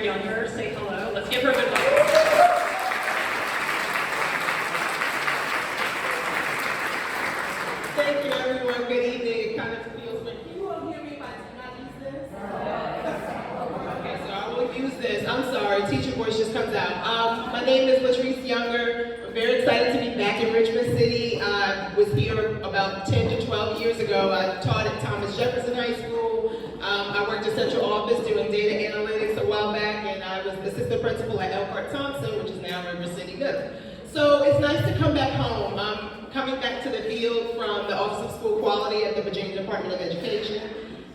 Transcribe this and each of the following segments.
Younger say hello. Let's give her a good welcome. Thank you, everyone. Good evening. It kind of feels like, can you all hear me if I do not use this? Okay, so I will use this. I'm sorry, teacher voice just comes out. My name is Latrice Younger. I'm very excited to be back in Richmond City. I was here about 10 to 12 years ago. I taught at Thomas Jefferson High School. I worked at central office doing data analytics a while back, and I was assistant principal at Elkhart Thompson, which is now River City Good. So it's nice to come back home. I'm coming back to the field from the Office of School Quality at the Virginia Department of Education,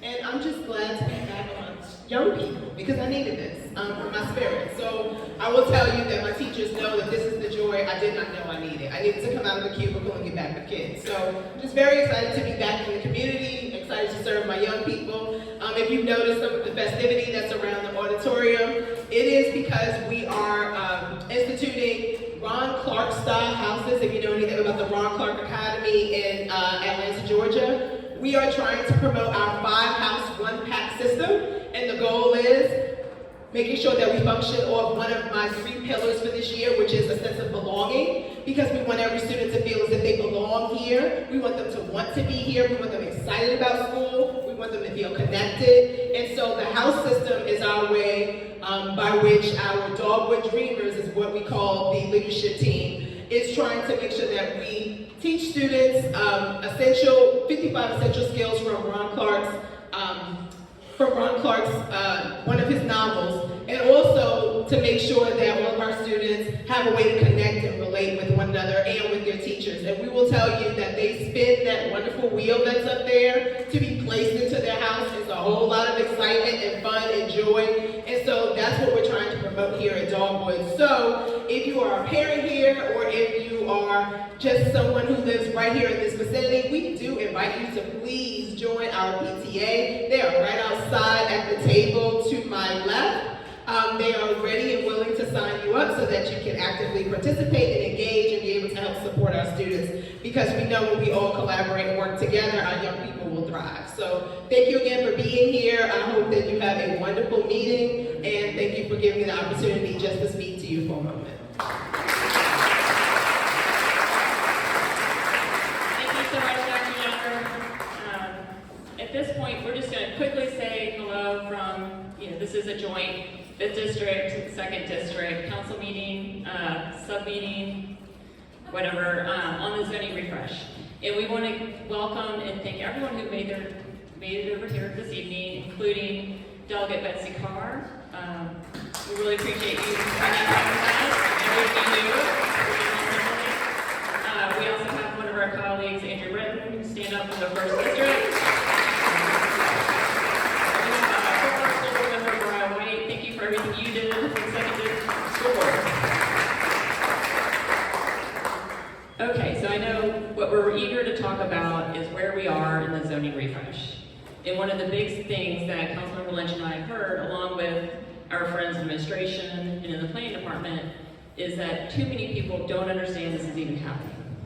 and I'm just glad to be back amongst young people because I needed this for my spirit. So I will tell you that my teachers know that this is the joy I did not know I needed. I needed to come out of the cubicle and get back with kids. So just very excited to be back in the community, excited to serve my young people. If you've noticed some of the festivity that's around the auditorium, it is because we are instituting Ron Clark style houses. If you know anything about the Ron Clark Academy in Atlanta, Georgia, we are trying to promote our 5-house, 1-pack system, and the goal is making sure that we function off one of my 3 pillars for this year, which is a sense of belonging, because we want every student to feel as if they belong here. We want them to want to be here. We want them excited about school. We want them to feel connected. And so the house system is our way by which our Dogwood Dreamers is what we call the leadership team, is trying to make sure that we teach students 55 essential skills from Ron Clark's one of his novels, and also to make sure that all of our students have a way to connect and relate with one another and with their teachers. And we will tell you that they spin that wonderful wheel that's up there to be placed into their house. It's a whole lot of excitement and fun and joy. And so that's what we're trying to promote here at Dogwood. So if you are a parent here, or if you are just someone who lives right here in this vicinity, we do invite you to please join our PTA. They are right outside at the table to my left. They are ready and willing to sign you up so that you can actively participate and engage and be able to help support our students, because we know when we all collaborate and work together, our young people will thrive. So thank you again for being here. I hope that you have a wonderful meeting, and thank you for giving me the opportunity just to speak to you for a moment. Thank you so much, Dr. Younger. At this point, we're just going to quickly say hello from, this is a joint 5th District, 2nd District Council meeting, sub-meeting, whatever, on the zoning refresh. And we want to welcome and thank everyone who made it over here this evening, including Delegate Betsy Carr. We really appreciate you spending time with us and everything you do. We also have one of our colleagues, Andrew Britton, stand up from the 1st District. Everything you did in the 2nd District School Board. Okay, so I know what we're eager to talk about is where we are in the zoning refresh. And one of the big things that Councilmember Lynch and I have heard, along with our friends in administration and in the planning department, is that too many people don't understand this is even happening.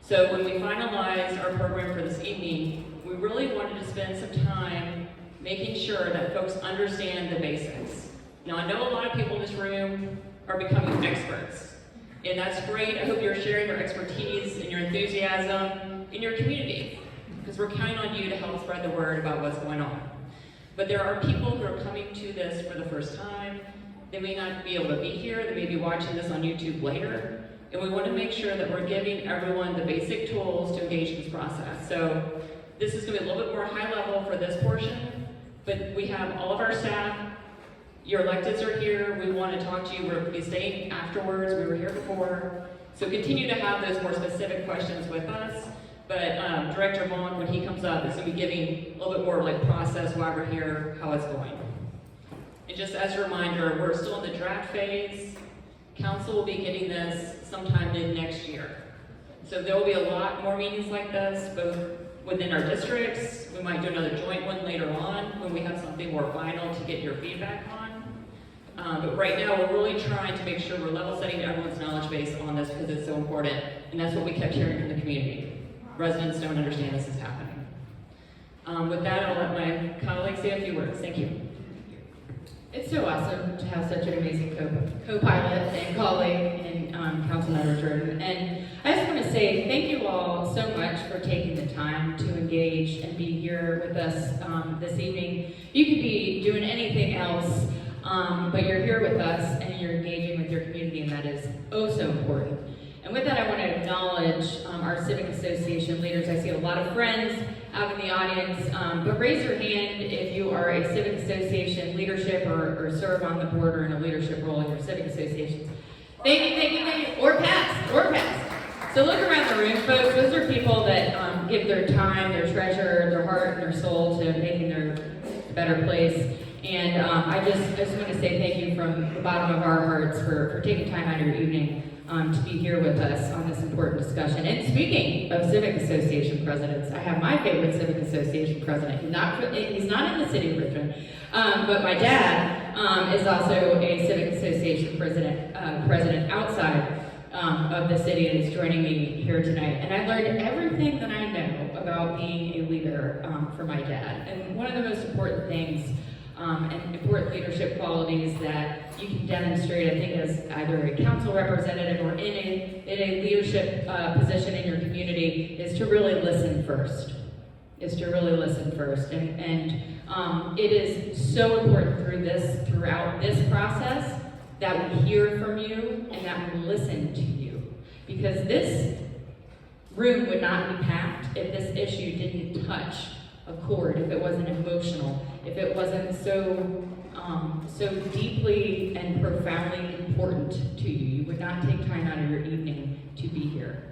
So when we finalized our program for this evening, we really wanted to spend some time making sure that folks understand the basics. Now, I know a lot of people in this room are becoming experts, and that's great. I hope you're sharing your expertise and your enthusiasm in your community, because we're counting on you to help spread the word about what's going on. But there are people who are coming to this for the first time. They may not be able to be here. They may be watching this on YouTube later. And we want to make sure that we're giving everyone the basic tools to engage in this process. So this is going to be a little bit more high level for this portion, but we have all of our staff. Your electeds are here. We want to talk to you. We'll be staying afterwards. We were here before. So continue to have those more specific questions with us. But Director Vaughn, when he comes up, is going to be giving a little bit more like process, why we're here, how it's going. And just as a reminder, we're still in the draft phase. Council will be getting this sometime mid next year. So there will be a lot more meetings like this, both within our districts. We might do another joint one later on when we have something more final to get your feedback on. But right now, we're really trying to make sure we're level setting everyone's knowledge base on this because it's so important. And that's what we kept hearing from the community. Residents don't understand this is happening. With that, I'll let my colleagues say a few words. Thank you. It's so awesome to have such an amazing co-pilot and colleague in Councilmember Jordan. And I just want to say thank you all so much for taking the time to engage and be here with us this evening. You could be doing anything else, but you're here with us and you're engaging with your community, and that is oh so important. And with that, I want to acknowledge our Civic Association leaders. I see a lot of friends out in the audience, but raise your hand if you are a Civic Association leadership or serve on the board or in a leadership role in your Civic Associations. Thank you, thank you, thank you. Or past. So look around the room, folks. Those are people that give their time, their treasure, their heart, and their soul to making their a better place. And I just want to say thank you from the bottom of our hearts for taking time out of your evening to be here with us on this important discussion. And speaking of Civic Association presidents, I have my favorite Civic Association president. He's not in the city of Richmond, but my dad is also a Civic Association president outside of the city, and is joining me here tonight. And I learned everything that I know about being a leader from my dad. And one of the most important things and important leadership qualities that you can demonstrate, I think, as either a council representative or in a leadership position in your community, is to really listen first. And it is so important throughout this process that we hear from you and that we listen to you. Because this room would not be packed if this issue didn't touch a chord, if it wasn't emotional, if it wasn't so deeply and profoundly important to you. You would not take time out of your evening to be here.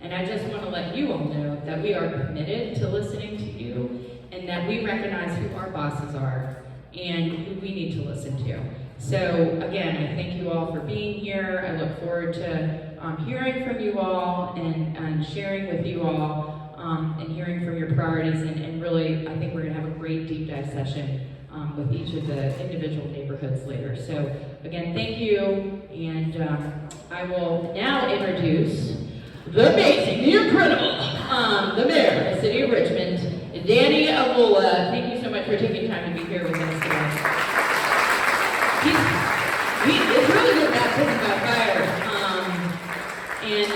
And I just want to let you all know that we are committed to listening to you, and that we recognize who our bosses are and who we need to listen to. So again, I thank you all for being here. I look forward to hearing from you all and sharing with you all and hearing from your priorities, and really, I think we're going to have a great deep dive session with each of the individual neighborhoods later. So again, thank you, and I will now introduce the amazing, the incredible, the mayor of the city of Richmond, Danny Avula. Thank you so much for taking time to be here with us today. It's really good baptism by fire. And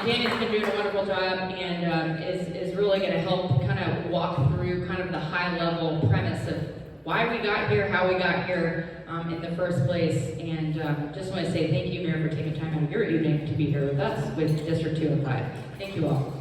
Danny's been doing a wonderful job, and is really going to help kind of walk through kind of the high-level premise of why we got here, how we got here in the first place. And just want to say thank you, Mayor, for taking time out of your evening to be here with us with District 2 and 5. Thank you all.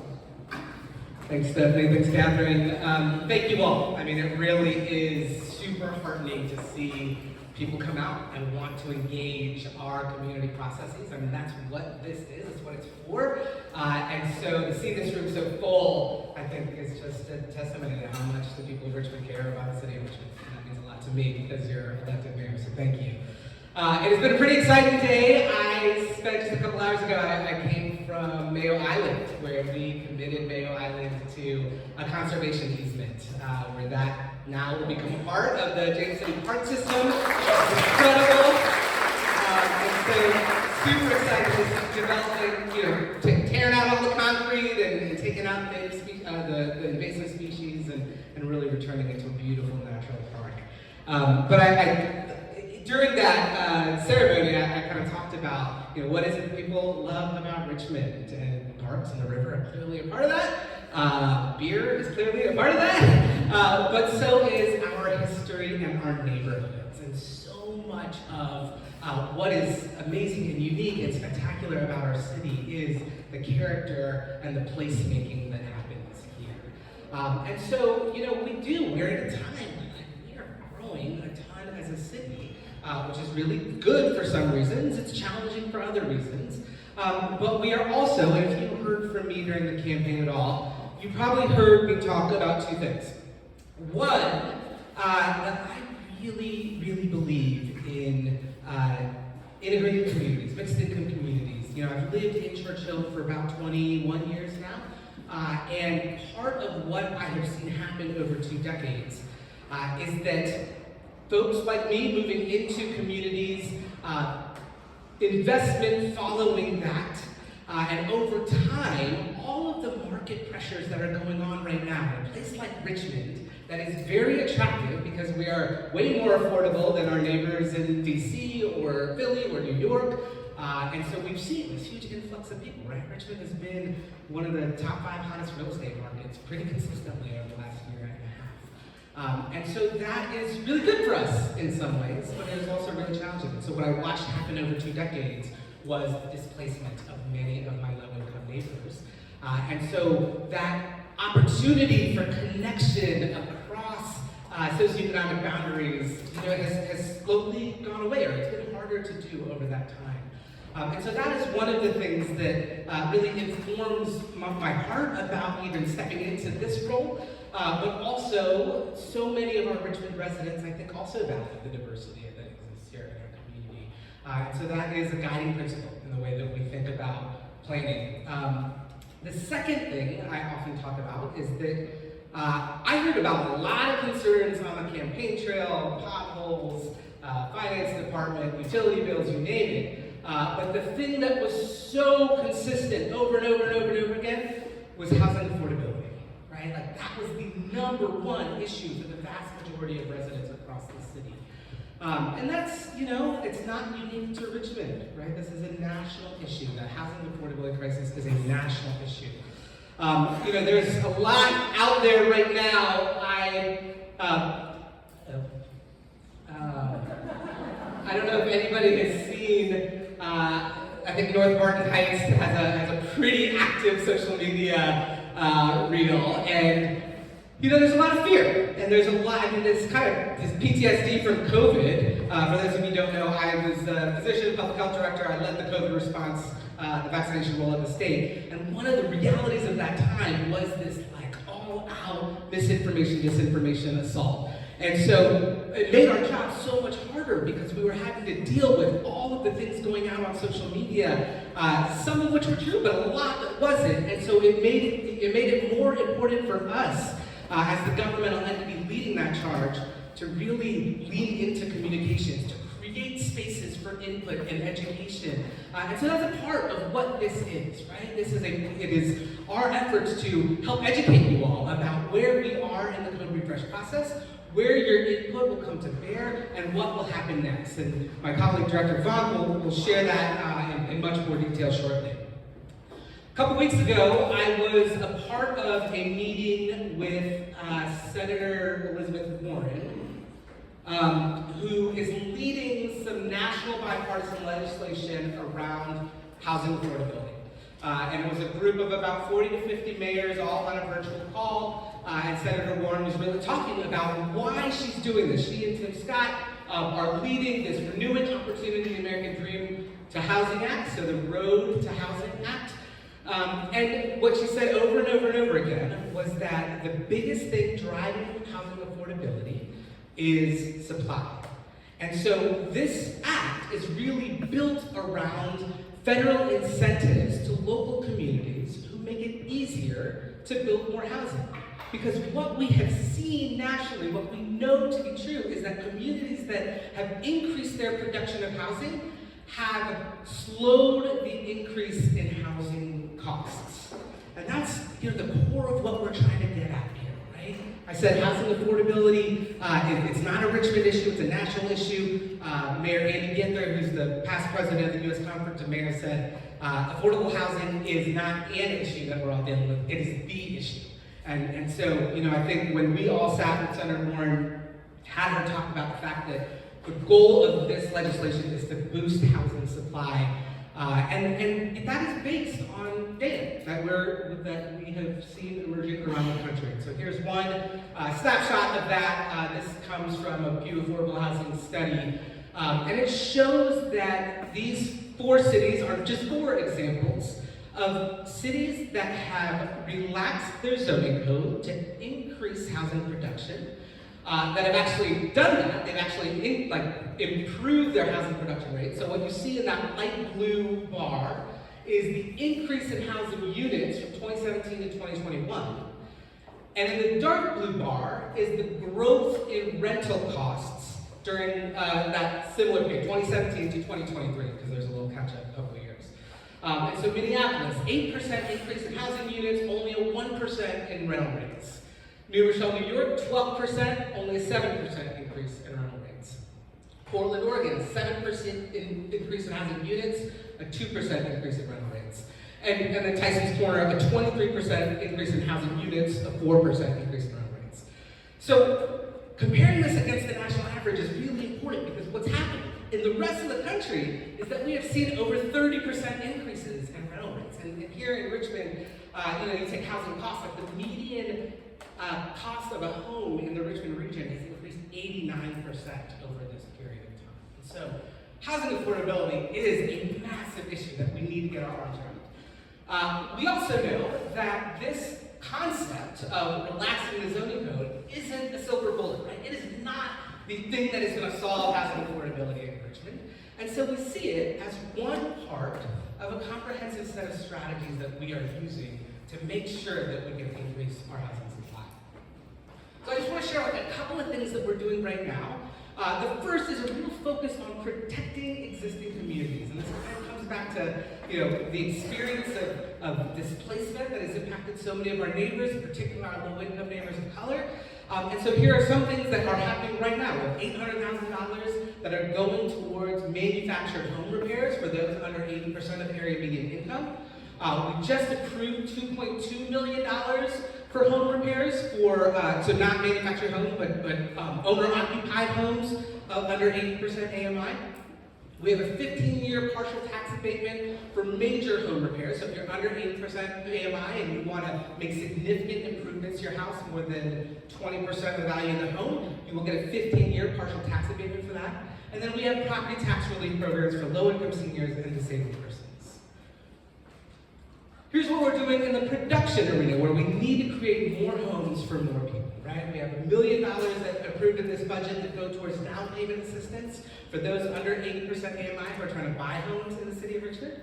Thanks, Stephanie. Thanks, Catherine. Thank you all. I mean, it really is super heartening to see people come out and want to engage our community processes. I mean, that's what this is. It's what it's for. And so to see this room so full, I think is just a testimony to how much the people of Richmond care about the city of Richmond. And that means a lot to me because you're elected mayor, so thank you. It has been a pretty exciting day. I spent just a couple hours ago, I came from Mayo Island, where we committed Mayo Island to a conservation easement, where that now will become a part of the James City Park system. It's incredible. And so super excited to developing, tearing out all the concrete and taking out the invasive species and really returning it to a beautiful natural park. But during that ceremony, I kind of talked about, what is it people love about Richmond, and parks and the river are clearly a part of that. Beer is clearly a part of that, but so is our history and our neighborhoods. And so much of what is amazing and unique and spectacular about our city is the character and the placemaking that happens here. And so, we're in a time when we are growing a ton as a city. Which is really good for some reasons. It's challenging for other reasons. But we are also, and if you heard from me during the campaign at all, you probably heard me talk about two things. One, that I really, really believe in integrated communities, mixed income communities. I've lived in Churchill for about 21 years now, and part of what I have seen happen over 2 decades is that folks like me moving into communities, investment following that, and over time, all of the market pressures that are going on right now in a place like Richmond that is very attractive because we are way more affordable than our neighbors in DC or Philly or New York. And so we've seen this huge influx of people, right? Richmond has been one of the top 5 hottest real estate markets pretty consistently over the last year and a half. And so that is really good for us in some ways, but it is also really challenging. And so what I watched happen over 2 decades was the displacement of many of my low-income neighbors. And so that opportunity for connection across socioeconomic boundaries, has slowly gone away, or it's been harder to do over that time. And so that is one of the things that really informs my heart about even stepping into this role, but also so many of our Richmond residents, I think, also value the diversity that exists here in our community. And so that is a guiding principle in the way that we think about planning. The second thing I often talk about is that I heard about a lot of concerns on the campaign trail, potholes, finance department, utility bills, you name it. But the thing that was so consistent over and over and over and over again was housing affordability, right? Like that was the #1 issue for the vast majority of residents across the city. And that's, it's not unique to Richmond, right? This is a national issue. The housing affordability crisis is a national issue. There's a lot out there right now. I don't know if anybody has seen, I think North Barton Heights has a pretty active social media reel, and there's a lot of fear, and there's a lot, this PTSD from COVID. For those of you who don't know, I was a physician, public health director. I led the COVID response, the vaccination role in the state, and one of the realities of that time was this all-out misinformation, disinformation assault. And so it made our job so much harder because we were having to deal with all of the things going out on social media, some of which were true, but a lot that wasn't. And so it made it more important for us as the governmental entity leading that charge to really lean into communications, to create spaces for input and education. And so that's a part of what this is, right? It is our efforts to help educate you all about where we are in the code refresh process, where your input will come to bear, and what will happen next. And my colleague, Director Vaughn, will share that in much more detail shortly. A couple weeks ago, I was a part of a meeting with Senator Elizabeth Warren, who is leading some national bipartisan legislation around housing affordability. And it was a group of about 40 to 50 mayors, all on a virtual call. And Senator Warren was really talking about why she's doing this. She and Tim Scott are leading this Renewing Opportunity American Dream to Housing Act, so the Road to Housing Act. And what she said over and over and over again was that the biggest thing driving housing affordability is supply. And so this act is really built around federal incentives to local communities who make it easier to build more housing. Because what we have seen nationally, what we know to be true, is that communities that have increased their production of housing have slowed the increase in housing costs. And that's the core of what we're trying to get at here, right? I said housing affordability, it's not a Richmond issue, it's a national issue. Mayor Andy Ginther, who's the past president of the U.S. Conference of Mayors, said affordable housing is not an issue that we're all dealing with, it is the issue. And so, I think when we all sat with Senator Warren, had her talk about the fact that the goal of this legislation is to boost housing supply, and that is based on data that we have seen emerging around the country. So here's one snapshot of that. This comes from a Pew Affordable Housing study, and it shows that these 4 cities are just 4 examples of cities that have relaxed their zoning code to increase housing production, that have actually done that. They've actually improved their housing production rate. So what you see in that light blue bar is the increase in housing units from 2017 to 2021. And in the dark blue bar is the growth in rental costs during that similar period, 2017 to 2023, because there's a little catch-up a couple of years. And so Minneapolis, 8% increase in housing units, only a 1% in rental rates. New Rochelle, New York, 12%, only a 7% increase in rental rates. Portland, Oregon, 7% increase in housing units, a 2% increase in rental rates. And then Tyson's Corner, a 23% increase in housing units, a 4% increase in rental rates. So comparing this against the national average is really important because what's happened in the rest of the country is that we have seen over 30% increases in rental rates. And here in Richmond, you take housing costs, like the median cost of a home in the Richmond region has increased 89% over this period of time. And so housing affordability is a massive issue that we need to get our arms around. We also know that this concept of relaxing the zoning code isn't a silver bullet, right? It is not the thing that is going to solve housing affordability in Richmond. And so we see it as one part of a comprehensive set of strategies that we are using to make sure that we can increase our housing supply. So I just want to share a couple of things that we're doing right now. The first is a real focus on protecting existing communities. And this kind of comes back to the experience of displacement that has impacted so many of our neighbors, particularly our low-income neighbors of color. And so here are some things that are happening right now. We have $800,000 that are going towards manufactured home repairs for those under 80% of area median income. We just approved $2.2 million for home repairs for, so not manufactured homes, but owner-occupied homes of under 80% AMI. We have a 15-year partial tax abatement for major home repairs. So if you're under 80% AMI and you want to make significant improvements to your house, more than 20% of the value of the home, you will get a 15-year partial tax abatement for that. And then we have property tax relief programs for low-income seniors and disabled persons. Here's what we're doing in the production arena, where we need to create more homes for more people, right? We have $1 million that approved in this budget that go towards down payment assistance for those under 80% AMI who are trying to buy homes in the city of Richmond.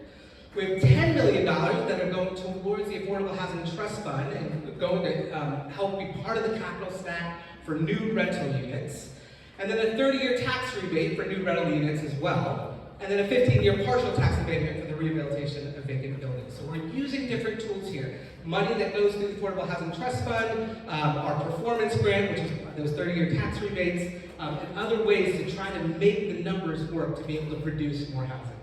We have $10 million that are going towards the Affordable Housing Trust Fund and going to help be part of the capital stack for new rental units. And then a 30-year tax rebate for new rental units as well. And then a 15-year partial tax abatement for the rehabilitation of vacant buildings. So we're using different tools here. Money that goes through the Affordable Housing Trust Fund, our performance grant, which is those 30-year tax rebates, and other ways to try to make the numbers work to be able to produce more housing.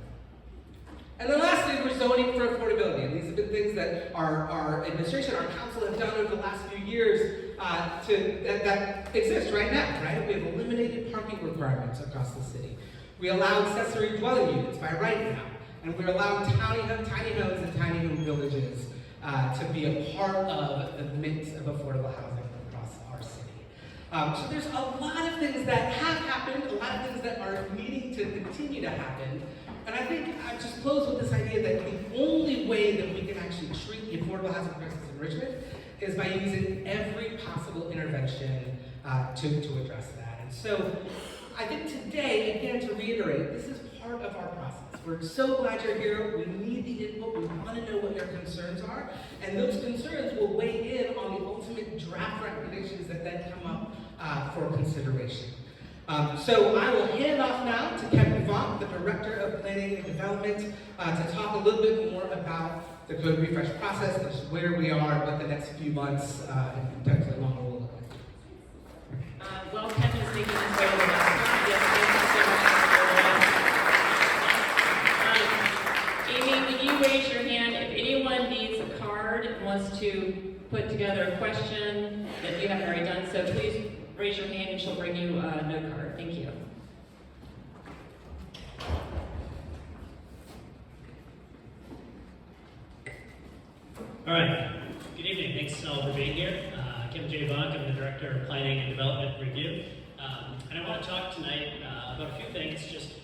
And then lastly, we're zoning for affordability. And these have been things that our administration, our council have done over the last few years that exist right now, right? We have eliminated parking requirements across the city. We allow accessory dwelling units by right now. And we're allowing tiny homes and tiny home villages to be a part of the mix of affordable housing across our city. So there's a lot of things that have happened, a lot of things that are needing to continue to happen. And I think I just close with this idea that the only way that we can actually treat the affordable housing crisis in Richmond is by using every possible intervention to address that. And so I think today, again, to reiterate, this is part of our process. We're so glad you're here. We need the input. We want to know what your concerns are. And those concerns will weigh in on the ultimate draft recommendations that then come up for consideration. So I will hand off now to Kevin Vaughn, the Director of Planning and Development, to talk a little bit more about the code refresh process, just where we are, what the next few months and potentially longer will look like. While Kevin is making his way to the bathroom, yes, thank you so much. Amy, will you raise your hand if anyone needs a card and wants to put together a question that you haven't already done? So please raise your hand and she'll bring you a note card. Thank you. All right. Good evening. Thanks all for being here. Kevin J. Vonk, I'm the Director of Planning and Development Review. And I want to talk tonight about a few things, just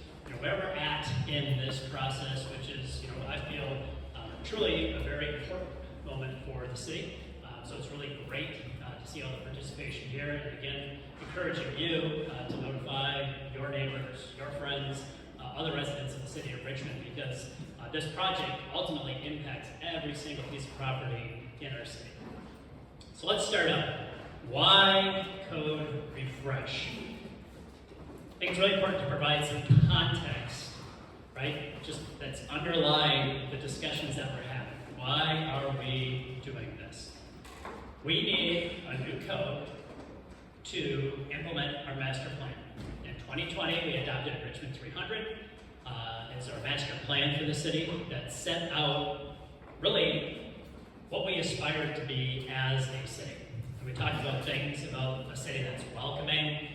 where we're at in this process, which is, I feel truly a very important moment for the city. So it's really great to see all the participation here, and again, encouraging you to notify your neighbors, your friends, other residents of the city of Richmond, because this project ultimately impacts every single piece of property in our city. So let's start out. Why code refresh? I think it's really important to provide some context, right? Just that's underlying the discussions that we're having. Why are we doing this? We need a new code to implement our master plan. In 2020, we adopted Richmond 300. It's our master plan for the city that set out really what we aspire to be as a city. And we talked about things about a city that's welcoming,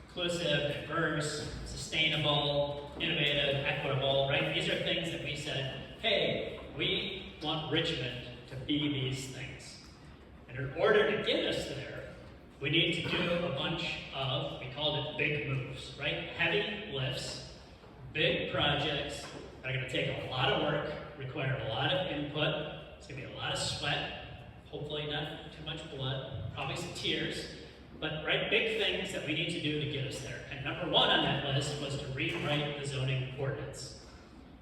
inclusive, diverse, sustainable, innovative, equitable, right? These are things that we said, hey, we want Richmond to be these things. And in order to get us there, we need to do a bunch of, we called it big moves, right? Heavy lifts, big projects that are going to take a lot of work, require a lot of input. It's going to be a lot of sweat, hopefully not too much blood, probably some tears, but right, big things that we need to do to get us there. And number one on that list was to rewrite the zoning ordinance.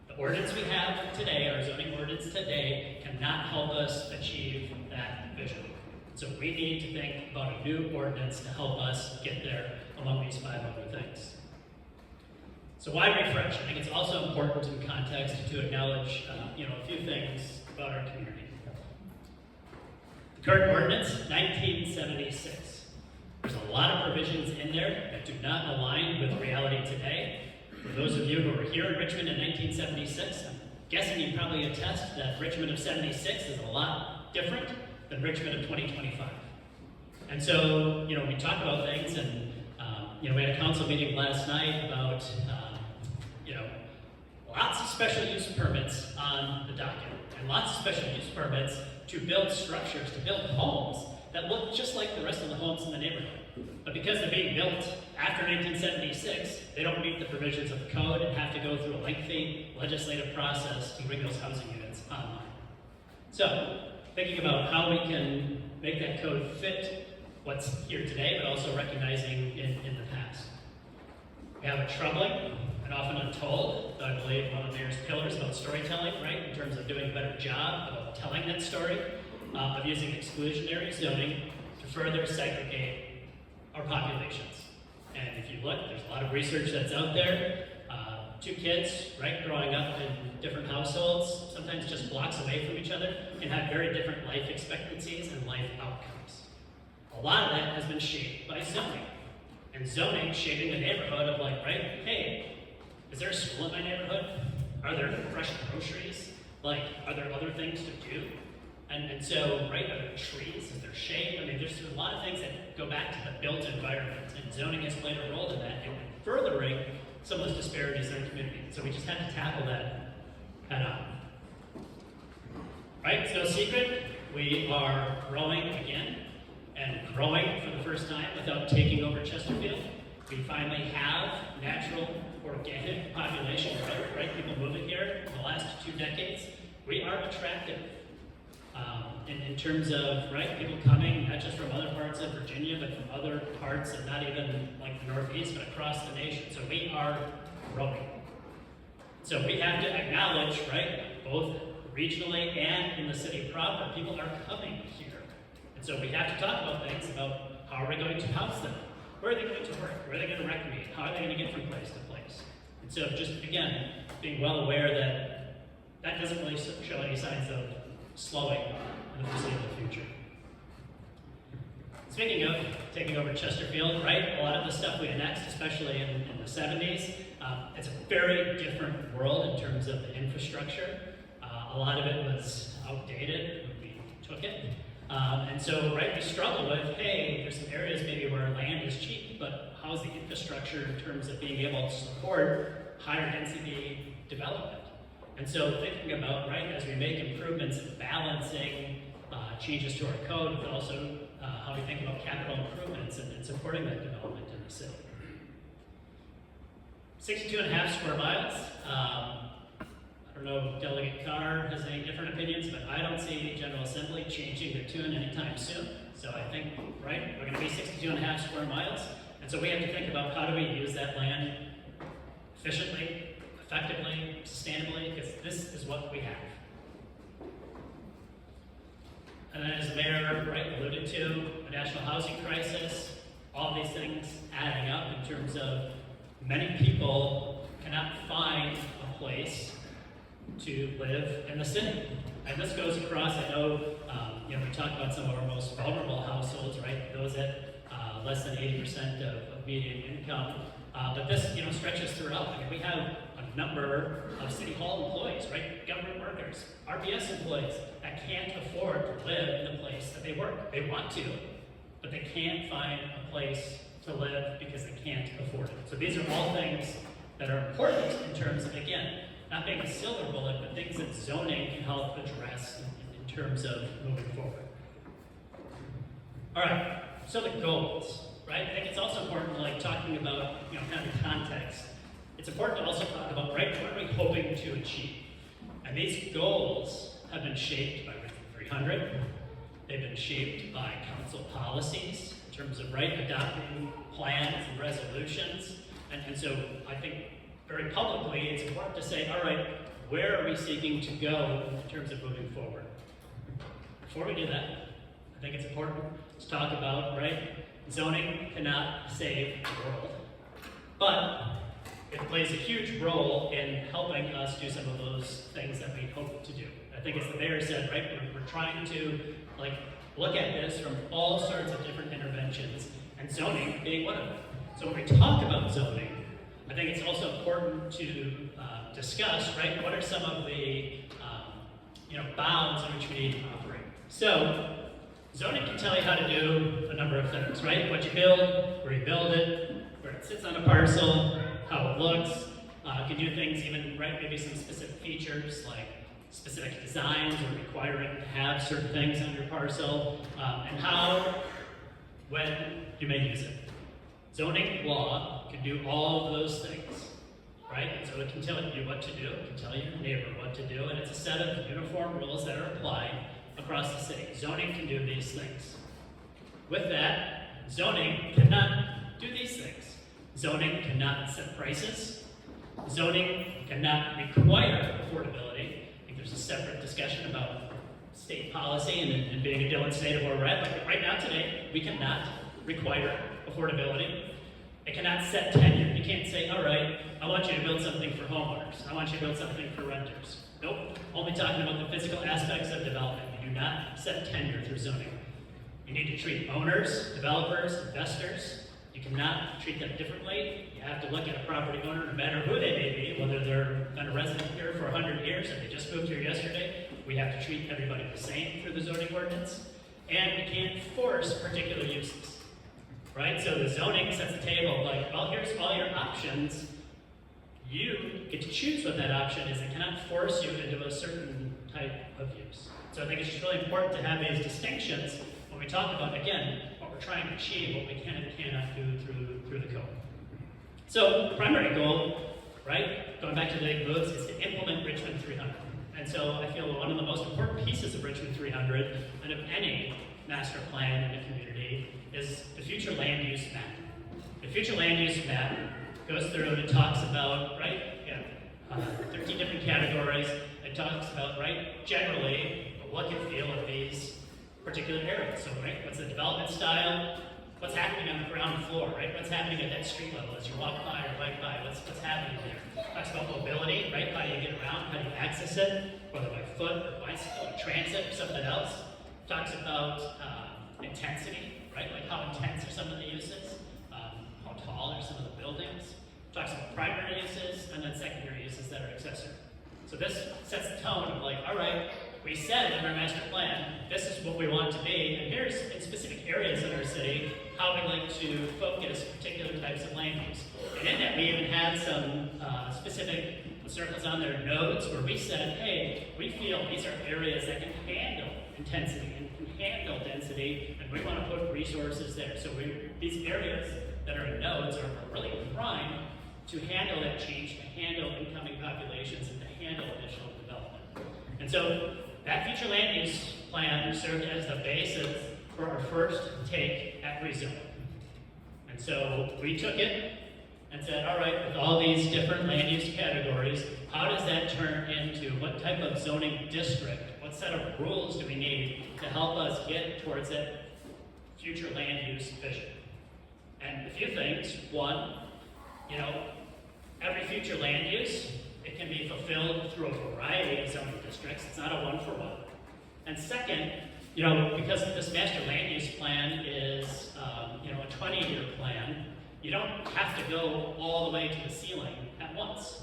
The ordinance we have today, our zoning ordinance today, cannot help us achieve that vision. So we need to think about a new ordinance to help us get there among these 5 other things. So why refresh? I think it's also important in context to acknowledge a few things about our community. The current ordinance, 1976. There's a lot of provisions in there that do not align with reality today. For those of you who were here in Richmond in 1976, I'm guessing you probably attest that Richmond of 76 is a lot different than Richmond of 2025. And so, we talk about things, and we had a council meeting last night about lots of special use permits on the docket, and lots of special use permits to build structures, to build homes that look just like the rest of the homes in the neighborhood. But because they're being built after 1976, they don't meet the provisions of the code and have to go through a lengthy legislative process to bring those housing units online. So, thinking about how we can make that code fit what's here today, but also recognizing in the past. We have a troubling and often untold, though I believe one of the mayor's pillars about storytelling, right, in terms of doing a better job about telling that story, of using exclusionary zoning to further segregate our populations. And if you look, there's a lot of research that's out there. 2 kids, right, growing up in different households, sometimes just blocks away from each other, can have very different life expectancies and life outcomes. A lot of that has been shaped by zoning. And zoning shaping the neighborhood of hey, is there a school in my neighborhood? Are there fresh groceries? Are there other things to do? And so, right, are there trees? Is there shade? I mean, there's a lot of things that go back to the built environment, and zoning has played a role in that, and furthering some of those disparities in our community. So we just have to tackle that head on. Right, it's no secret, we are growing again, and growing for the first time without taking over Chesterfield. We finally have natural, organic population growth, right? People moving here in the last 2 decades. We are attractive in terms of, right, people coming not just from other parts of Virginia, but from other parts of not even the Northeast, but across the nation. So we are growing. So we have to acknowledge, right, both regionally and in the city proper, people are coming here. And so we have to talk about things about how are we going to house them? Where are they going to work? Where are they going to recreate? How are they going to get from place to place? And so just, again, being well aware that that doesn't really show any signs of slowing in the foreseeable future. Speaking of taking over Chesterfield, right, a lot of the stuff we annexed, especially in the 70s, it's a very different world in terms of the infrastructure. A lot of it was outdated when we took it. And so, right, we struggle with, hey, there's some areas maybe where land is cheap, but how's the infrastructure in terms of being able to support higher density development? And so thinking about, right, as we make improvements, balancing changes to our code, but also how we think about capital improvements and supporting that development in the city. 62.5 square miles. I don't know if Delegate Carr has any different opinions, but I don't see General Assembly changing their tune anytime soon. So I think, right, we're going to be 62.5 square miles. And so we have to think about how do we use that land efficiently, effectively, sustainably, because this is what we have. And then as the mayor, right, alluded to, the national housing crisis, all these things adding up in terms of many people cannot find a place to live in the city. And this goes across, I know, we talk about some of our most vulnerable households, right? Those at less than 80% of median income. But this, stretches throughout. I mean, we have a number of City Hall employees, right? Government workers, RBS employees that can't afford to live in the place that they work. They want to, but they can't find a place to live because they can't afford it. So these are all things that are important in terms of, again, not being a silver bullet, but things that zoning can help address in terms of moving forward. All right, so the goals, right? I think it's also important, like talking about, kind of context. It's important to also talk about, right, what are we hoping to achieve? And these goals have been shaped by Richmond 300. They've been shaped by council policies in terms of, right, adopting plans and resolutions. And so I think very publicly, it's important to say, all right, where are we seeking to go in terms of moving forward? Before we do that, I think it's important to talk about, right, zoning cannot save the world, but it plays a huge role in helping us do some of those things that we hope to do. I think as the mayor said, right, we're trying to look at this from all sorts of different interventions, and zoning being one of them. So when we talk about zoning, I think it's also important to discuss, right, what are some of the bounds in which we need to operate. So zoning can tell you how to do a number of things, right? What you build, where you build it, where it sits on a parcel, how it looks. It can do things even, right, maybe some specific features like specific designs or requiring to have certain things on your parcel, and how, when you may use it. Zoning law can do all of those things, right? And so it can tell you what to do, it can tell your neighbor what to do, and it's a set of uniform rules that are applied across the city. Zoning can do these things. With that, zoning cannot do these things. Zoning cannot set prices. Zoning cannot require affordability. I think there's a separate discussion about state policy and being a Dillon state of where we're at. But right now, today, we cannot require affordability. It cannot set tenure. You can't say, all right, I want you to build something for homeowners. I want you to build something for renters. Nope. Only talking about the physical aspects of development. You do not set tenure through zoning. You need to treat owners, developers, investors. You cannot treat them differently. You have to look at a property owner, no matter who they may be, whether they're been a resident here for 100 years or they just moved here yesterday. We have to treat everybody the same through the zoning ordinance. And we can't force particular uses, right? So the zoning sets the table like, well, here's all your options. You get to choose what that option is and cannot force you into a certain type of use. So I think it's just really important to have these distinctions when we talk about, again, what we're trying to achieve, what we can and cannot do through the code. So the primary goal, right, going back to the big moves, is to implement Richmond 300. And so I feel one of the most important pieces of Richmond 300 and of any master plan in the community is the future land use map. The future land use map goes through and it talks about, right, 13 different categories. It talks about, right, generally, the look and feel of these particular areas. So, right, what's the development style? What's happening on the ground floor, right? What's happening at that street level as you walk by or bike by? What's happening there? Talks about mobility, right? How do you get around? How do you access it? Whether by foot or bicycle or transit or something else. Talks about intensity, right? Like how intense are some of the uses? How tall are some of the buildings? Talks about primary uses and then secondary uses that are accessory. So this sets the tone of like, all right, we said in our master plan, this is what we want to be, and here's in specific areas in our city, how we like to focus particular types of land use. And in that, we even had some specific circles on their nodes where we said, hey, we feel these are areas that can handle intensity and can handle density, and we want to put resources there. So these areas that are in nodes are really primed to handle that change, to handle incoming populations, and to handle additional development. And so that future land use plan served as the basis for our first take at rezoning. And so we took it and said, all right, with all these different land use categories, how does that turn into what type of zoning district, what set of rules do we need to help us get towards that future land use vision? And a few things. One, every future land use, it can be fulfilled through a variety of zoning districts. It's not a one-for-one. And second, because this master land use plan is, a 20-year plan, you don't have to go all the way to the ceiling at once,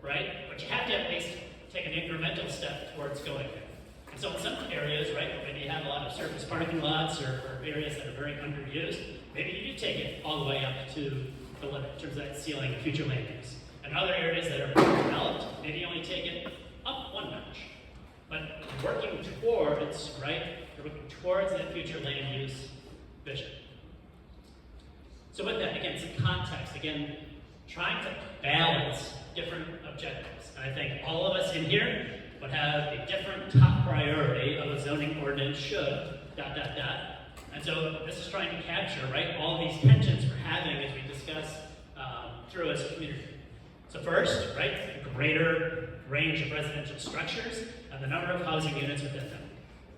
right? But you have to at least take an incremental step towards going there. And so in some areas, right, where maybe you have a lot of surface parking lots or areas that are very underused, maybe you do take it all the way up to the limit in terms of that ceiling of future land use. And other areas that are more developed, maybe you only take it up one notch. But working towards, right, you're working towards that future land use vision. So with that, again, some context, again, trying to balance different objectives. And I think all of us in here would have a different top priority of a zoning ordinance should, ... And so this is trying to capture, right, all these tensions we're having as we discuss through as a community. So first, right, a greater range of residential structures and the number of housing units within them.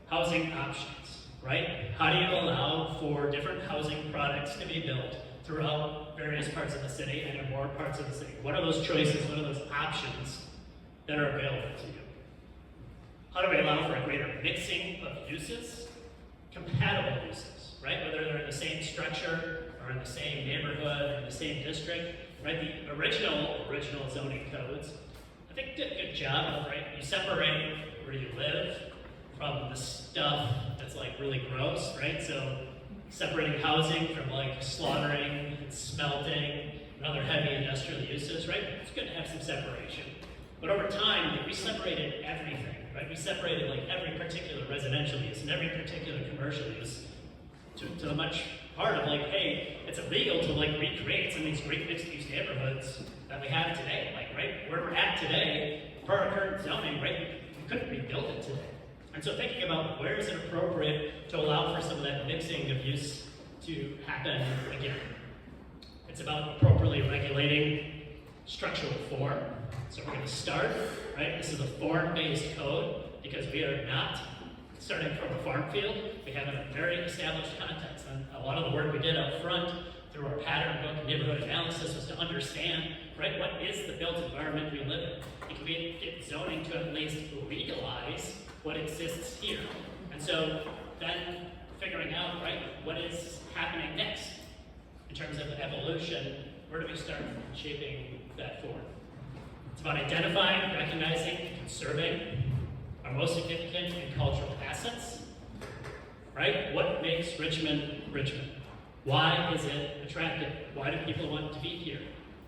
Housing options, right? How do you allow for different housing products to be built throughout various parts of the city and in more parts of the city? What are those choices? What are those options that are available to you? How do we allow for a greater mixing of uses? Compatible uses, right? Whether they're in the same structure or in the same neighborhood or in the same district, right? The original zoning codes, I think, did a good job of, right? You separate where you live from the stuff that's like really gross, right? So separating housing from like slaughtering and smelting and other heavy industrial uses, right? It's good to have some separation. But over time, we separated everything, right? We separated like every particular residential use and every particular commercial use to the much part of like, hey, it's illegal to like recreate some of these great mixed-use neighborhoods that we have today. Like, right, where we're at today, per our current zoning, right, we couldn't rebuild it today. And so thinking about where is it appropriate to allow for some of that mixing of use to happen again. It's about appropriately regulating structural form. So we're going to start, right? This is a form-based code because we are not starting from a farm field. We have a very established context. And a lot of the work we did up front through our pattern book and neighborhood analysis was to understand, right, what is the built environment we live in? And can we get zoning to at least legalize what exists here? And so then figuring out, right, what is happening next in terms of evolution, where do we start shaping that forward? It's about identifying, recognizing, conserving our most significant and cultural assets, right? What makes Richmond, Richmond? Why is it attractive? Why do people want to be here?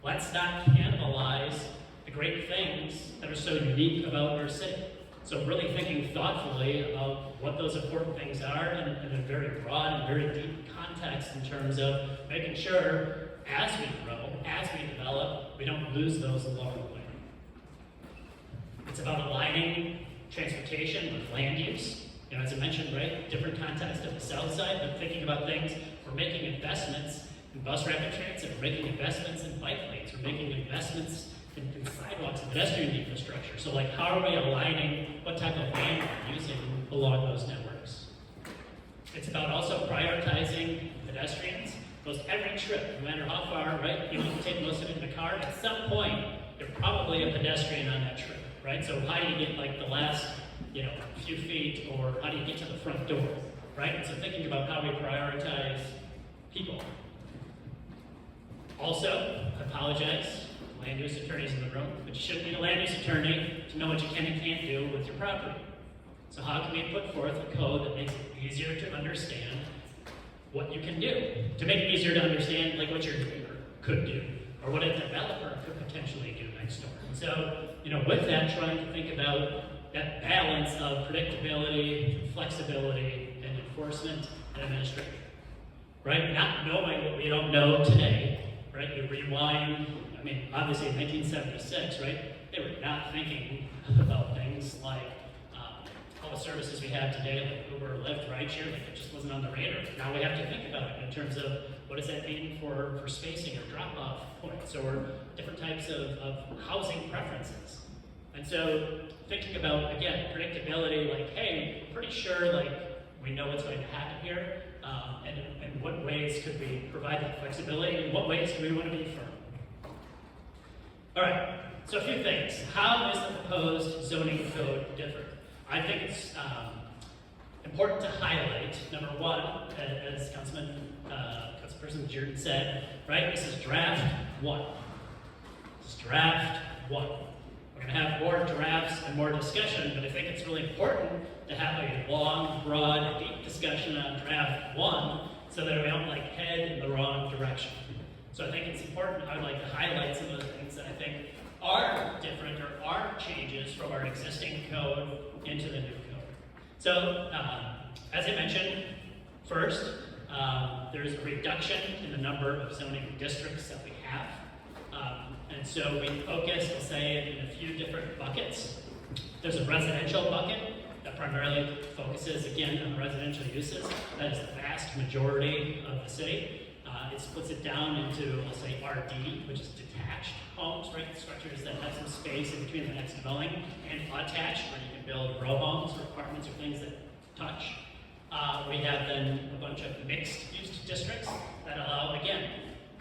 Let's not cannibalize the great things that are so unique about our city. So really thinking thoughtfully of what those important things are in a very broad and very deep context in terms of making sure as we grow, as we develop, we don't lose those along the way. It's about aligning transportation with land use. As I mentioned, right, different context of the south side, but thinking about things, we're making investments in bus rapid transit, we're making investments in bike lanes, we're making investments in sidewalks and pedestrian infrastructure. So like, how are we aligning what type of land we're using along those networks? It's about also prioritizing pedestrians. Most every trip, no matter how far, right, you can take most of it in the car, at some point, you're probably a pedestrian on that trip, right? So how do you get like the last, few feet, or how do you get to the front door, right? And so thinking about how we prioritize people. Also, I apologize, land use attorneys in the room, but you shouldn't need a land use attorney to know what you can and can't do with your property. So how can we put forth a code that makes it easier to understand what you can do? To make it easier to understand like what your neighbor could do, or what a developer could potentially do next door. And so, with that, trying to think about that balance of predictability, flexibility, and enforcement and administration. Right? Not knowing what we don't know today, right? You rewind, obviously in 1976, right? They were not thinking about things like all the services we have today, like Uber, Lyft, rideshare, like it just wasn't on the radar. Now we have to think about it in terms of what does that mean for spacing or drop-off points or different types of housing preferences. And so thinking about, again, predictability, like, hey, I'm pretty sure like we know what's going to happen here, and in what ways could we provide that flexibility, and what ways do we want to be firm? All right, so a few things. How is the proposed zoning code different? I think important to highlight, number one, as Councilperson Jordan said, right, this is draft one. This is draft one. We're going to have more drafts and more discussion, but I think it's really important to have a long, broad, deep discussion on draft one so that we don't head in the wrong direction. So I think it's important, I would like to highlight some of the things that I think are different or are changes from our existing code into the new code. So, as I mentioned, first, there's a reduction in the number of zoning districts that we have. And so we focus, I'll say, in a few different buckets. There's a residential bucket that primarily focuses, again, on residential uses. That is the vast majority of the city. It splits it down into, I'll say, RD, which is detached homes, right? Structures that have some space in between the next dwelling, and attached, where you can build row homes or apartments or things that touch. We have then a bunch of mixed-use districts that allow, again,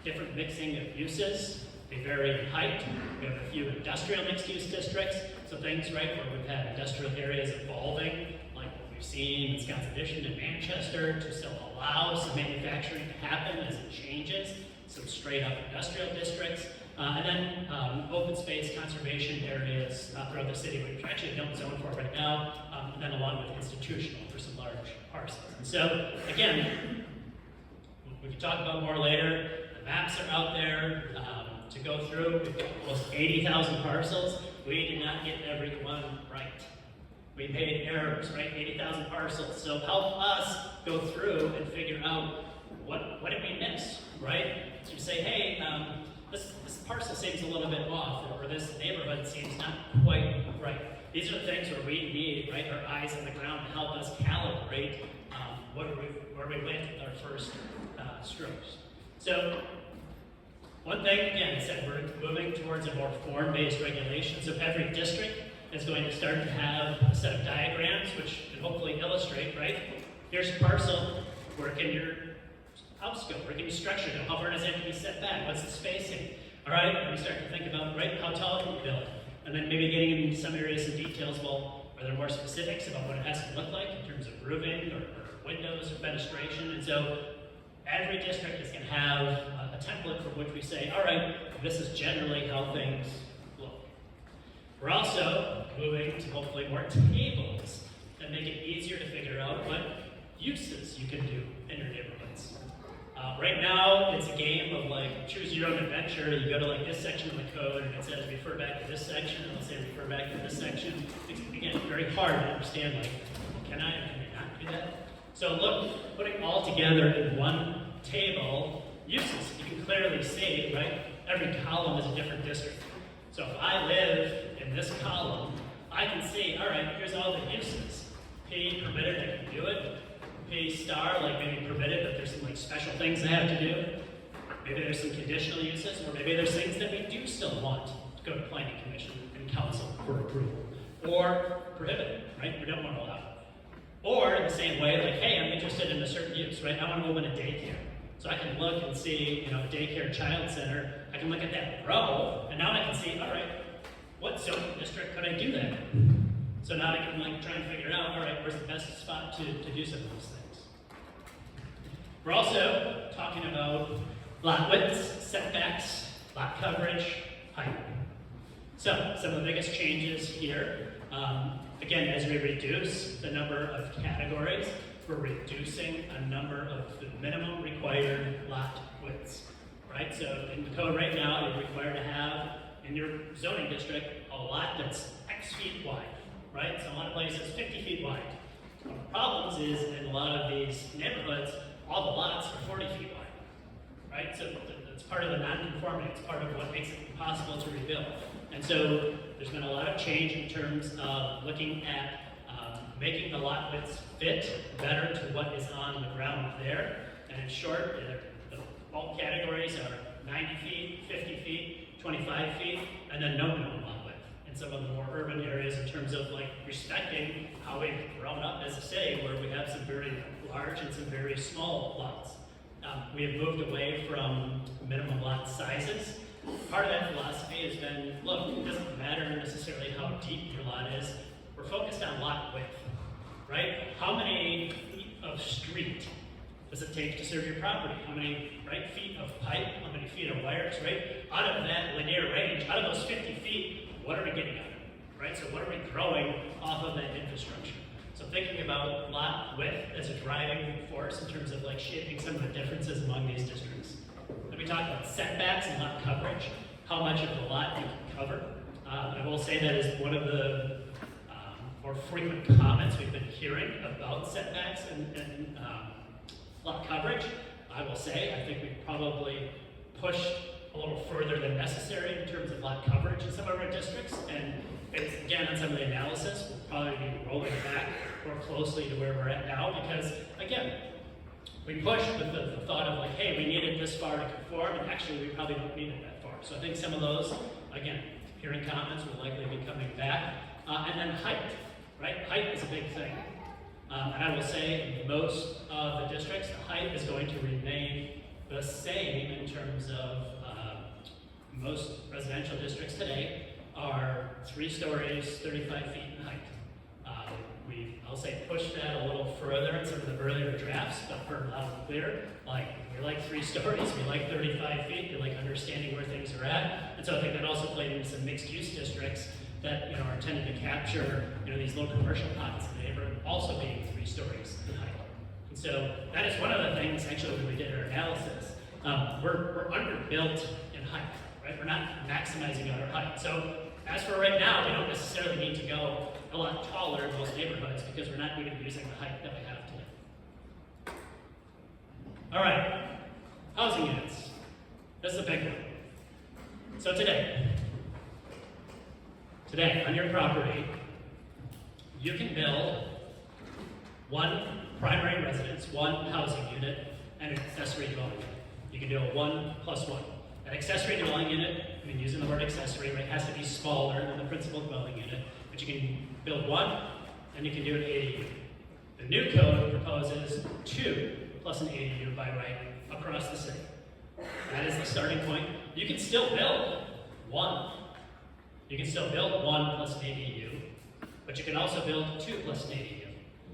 different mixing of uses. They vary in height. We have a few industrial mixed-use districts, so things, right, where we've had industrial areas evolving, like what we've seen in Wisconsin Addition in Manchester, to still allow some manufacturing to happen as it changes, some straight-up industrial districts, and then open space conservation areas throughout the city, which we actually don't zone for right now, and then along with institutional for some large parcels. And so, again, we can talk about more later. The maps are out there to go through. We've got almost 80,000 parcels. We did not get every one right. We made errors, right? 80,000 parcels. So help us go through and figure out what did we miss, right? So you say, hey, this parcel seems a little bit off, or this neighborhood seems not quite right. These are things where we need, right, our eyes on the ground to help us calibrate where we went with our first strokes. So one thing, again, I said we're moving towards a more form-based regulation. So every district is going to start to have a set of diagrams, which can hopefully illustrate, right? Here's a parcel. Where can your house go? Where can your structure go? How far does it have to be set back? What's the spacing? All right, and we start to think about, right, how tall can you build? And then maybe getting into some areas and details, well, are there more specifics about what it has to look like in terms of roofing or windows or fenestration? And so every district is going to have a template from which we say, all right, this is generally how things look. We're also moving to hopefully more tables that make it easier to figure out what uses you can do in your neighborhoods. Right now, it's a game of choose your own adventure. You go to this section of the code and it says refer back to this section, and it'll say refer back to this section. It's, again, very hard to understand can I or can I not do that? So look, putting all together in one table, uses, you can clearly see, right, every column is a different district. So if I live in this column, I can see, all right, here's all the uses. P, permitted, I can do it. P star, maybe permitted, but there's some special things I have to do. Maybe there's some conditional uses, or maybe there's things that we do still want to go to planning commission and council for approval. Or prohibited, right? We don't want to allow it. Or in the same way, hey, I'm interested in a certain use, right? I want to open a daycare. So I can look and see, a daycare child center. I can look at that row, and now I can see, all right, what zoning district could I do that in? So now I can try and figure out, all right, where's the best spot to do some of those things. We're also talking about lot widths, setbacks, lot coverage, height. So some of the biggest changes here, again, as we reduce the number of categories, we're reducing a number of the minimum required lot widths, right? So in the code right now, you're required to have in your zoning district a lot that's X feet wide, right? So a lot of places 50 feet wide. One of the problems is in a lot of these neighborhoods, all the lots are 40 feet wide, right? So it's part of the non-conformity. It's part of what makes it impossible to rebuild. And so there's been a lot of change in terms of looking at making the lot widths fit better to what is on the ground there. And in short, the bulk categories are 90 feet, 50 feet, 25 feet, and then no minimum lot width. In some of the more urban areas in terms of respecting how we've grown up as a city, where we have some very large and some very small lots. We have moved away from minimum lot sizes. Part of that philosophy has been, look, it doesn't matter necessarily how deep your lot is. We're focused on lot width. right? How many feet of street does it take to serve your property? How many, right, feet of pipe? How many feet of wires, right? Out of that linear range, out of those 50 feet, what are we getting out of it, right? So what are we growing off of that infrastructure? So thinking about lot width as a driving force in terms of like shaping some of the differences among these districts. Then we talk about setbacks and lot coverage, how much of the lot you can cover. I will say that is one of the more frequent comments we've been hearing about setbacks and lot coverage. I will say, I think we've probably pushed a little further than necessary in terms of lot coverage in some of our districts, and based again on some of the analysis, we'll probably be rolling back more closely to where we're at now, because again, we pushed with the thought of like, hey, we need it this far to conform, and actually we probably don't need it that far. So I think some of those, again, hearing comments will likely be coming back. And then height, right? Height is a big thing. And I will say in most of the districts, the height is going to remain the same in terms of most residential districts today are 3 stories, 35 feet in height. I'll say pushed that a little further in some of the earlier drafts, but heard loud and clear, like we like 3 stories, we like 35 feet, we like understanding where things are at. And so I think that also played into some mixed use districts that are intended to capture these low commercial pockets in the neighborhood also being 3 stories in height. And so that is one of the things actually when we did our analysis. We're underbuilt in height, right? We're not maximizing our height. So as for right now, we don't necessarily need to go a lot taller in most neighborhoods because we're not even using the height that we have today. All right, housing units. This is a big one. So today on your property, you can build 1 primary residence, 1 housing unit, and an accessory dwelling unit. You can do a 1+1. An accessory dwelling unit, I mean, using the word accessory, right, has to be smaller than the principal dwelling unit, but you can build 1, and you can do an ADU. The new code proposes 2 plus an ADU by right across the city. That is the starting point. You can still build 1. You can still build 1 plus an ADU, but you can also build 2 plus an ADU.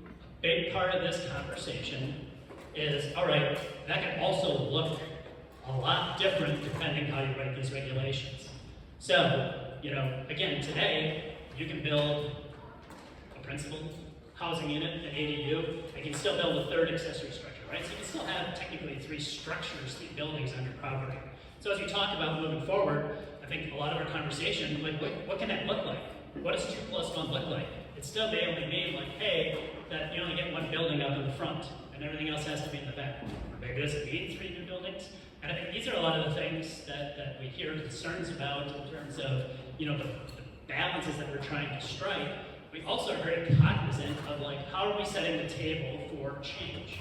A big part of this conversation is, all right, that can also look a lot different depending how you write these regulations. So, again, today, you can build a principal housing unit, an ADU, and you can still build a 3rd accessory structure, right? So you can still have technically 3 structures, 3 buildings on your property. So as we talk about moving forward, I think a lot of our conversation, like, what can that look like? What does 2 plus 1 look like? It still may only mean like, hey, that you only get 1 building up in the front, and everything else has to be in the back. Or maybe does it mean 3 new buildings? And I think these are a lot of the things that we hear concerns about in terms of, the balances that we're trying to strike. We also are very cognizant of like, how are we setting the table for change?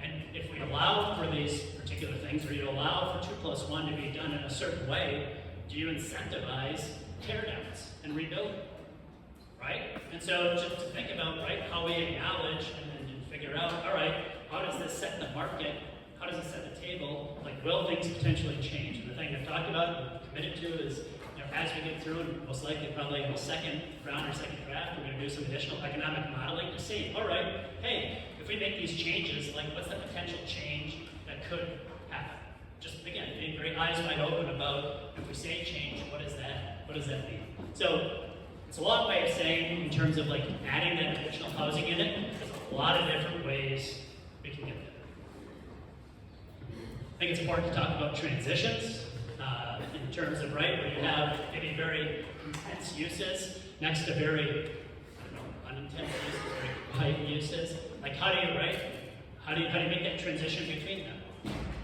And if we allow for these particular things, or you allow for 2 plus 1 to be done in a certain way, do you incentivize tear downs and rebuilding? Right? And so just to think about, right, how we acknowledge and figure out, all right, how does this set the market? How does it set the table? Like, will things potentially change? And the thing I've talked about and committed to is, as we get through, and most likely probably in the second round or second draft, we're going to do some additional economic modeling to see, all right, hey, if we make these changes, like, what's the potential change that could happen? Just, again, being very eyes wide open about, if we say change, what is that? What does that mean? So, it's a long way of saying, in terms of, like, adding that additional housing unit, there's a lot of different ways we can get there. I think it's important to talk about transitions in terms of, right, where you have maybe very intense uses next to very unintense uses, very quiet uses. Like, how do you, right? How do you make that transition between them?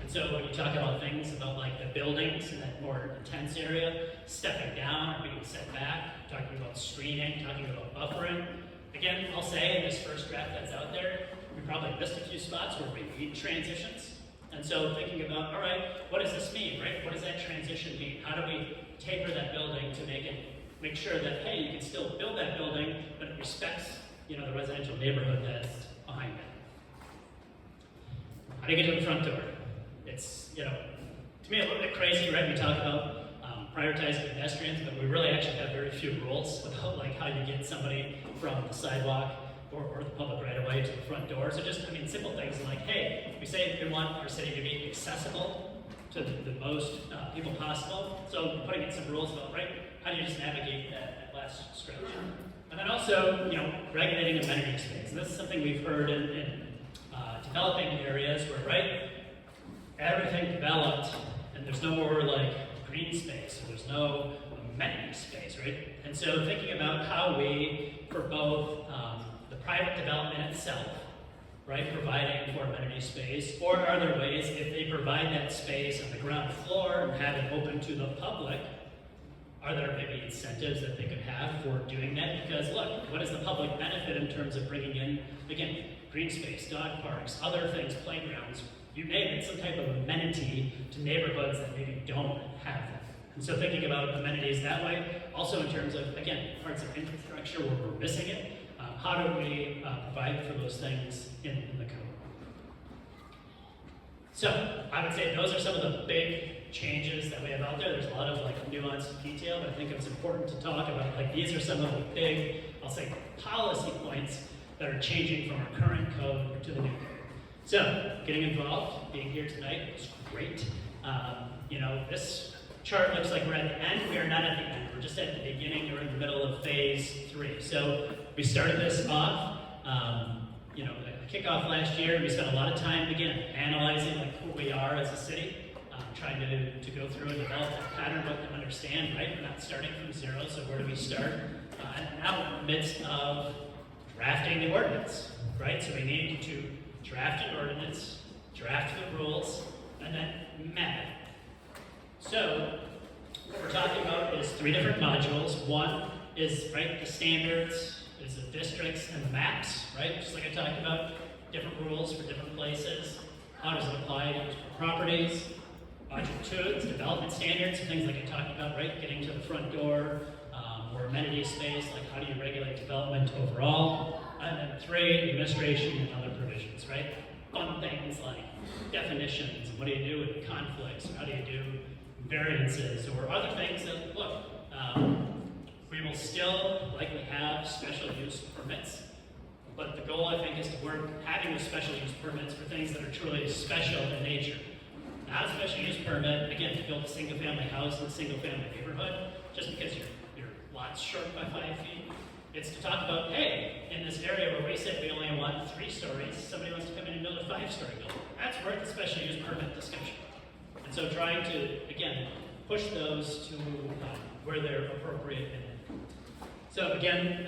And so when you talk about things about like the buildings in that more intense area, stepping down or being set back, talking about screening, talking about buffering. Again, I'll say in this first draft that's out there, we probably missed a few spots where we need transitions. And so thinking about, all right, what does this mean, right? What does that transition mean? How do we taper that building to make sure that, hey, you can still build that building, but it respects, the residential neighborhood that's behind it. How do you get to the front door? It's, to me, a little bit crazy, right? We talk about prioritizing pedestrians, but we really actually have very few rules about like how you get somebody from the sidewalk or the public right away to the front door. So just, I mean, simple things like, hey, we say we want our city to be accessible to the most people possible. So putting in some rules about, right, how do you just navigate that last stretch? And then also, regulating amenity space. And this is something we've heard in developing areas where, right, everything developed and there's no more like green space, or there's no amenity space, right? And so thinking about how we, for both the private development itself, right, providing for amenity space, or are there ways, if they provide that space on the ground floor and have it open to the public, are there maybe incentives that they could have for doing that? Because look, what is the public benefit in terms of bringing in, again, green space, dog parks, other things, playgrounds, you name it, some type of amenity to neighborhoods that maybe don't have that. And so thinking about amenities that way, also in terms of, again, parts of infrastructure where we're missing it, how do we provide for those things in the code? So I would say those are some of the big changes that we have out there. There's a lot of like nuanced detail, but I think it's important to talk about, like, these are some of the big, I'll say, policy points that are changing from our current code to the new code. So getting involved, being here tonight was great. This chart looks like we're at the end. We are not at the end. We're just at the beginning. We're in the middle of phase 3. So we started this off, the kickoff last year. We spent a lot of time, again, analyzing like who we are as a city, trying to go through and develop a pattern book to understand, right? We're not starting from zero, so where do we start? And now we're in the midst of drafting the ordinance, right? So we need to draft an ordinance, draft the rules, and then map it. So what we're talking about is 3 different modules. One is, right, the standards, is the districts and the maps, right? Just like I talked about, different rules for different places. How does it apply to properties? Module 2 is development standards, so things like I talked about, right? Getting to the front door, or amenity space, like how do you regulate development overall? And then 3, administration and other provisions, right? Fun things like definitions, and what do you do with conflicts, or how do you do variances, or other things that, look, we will still likely have special use permits, but the goal, I think, is to work having the special use permits for things that are truly special in nature. Not a special use permit, again, to build a single-family house in a single-family neighborhood, just because your lot's short by 5 feet. It's to talk about, hey, in this area where we said we only want 3 stories, somebody wants to come in and build a 5-story building. That's worth a special use permit discussion. And so trying to, again, push those to where they're appropriate. So again, and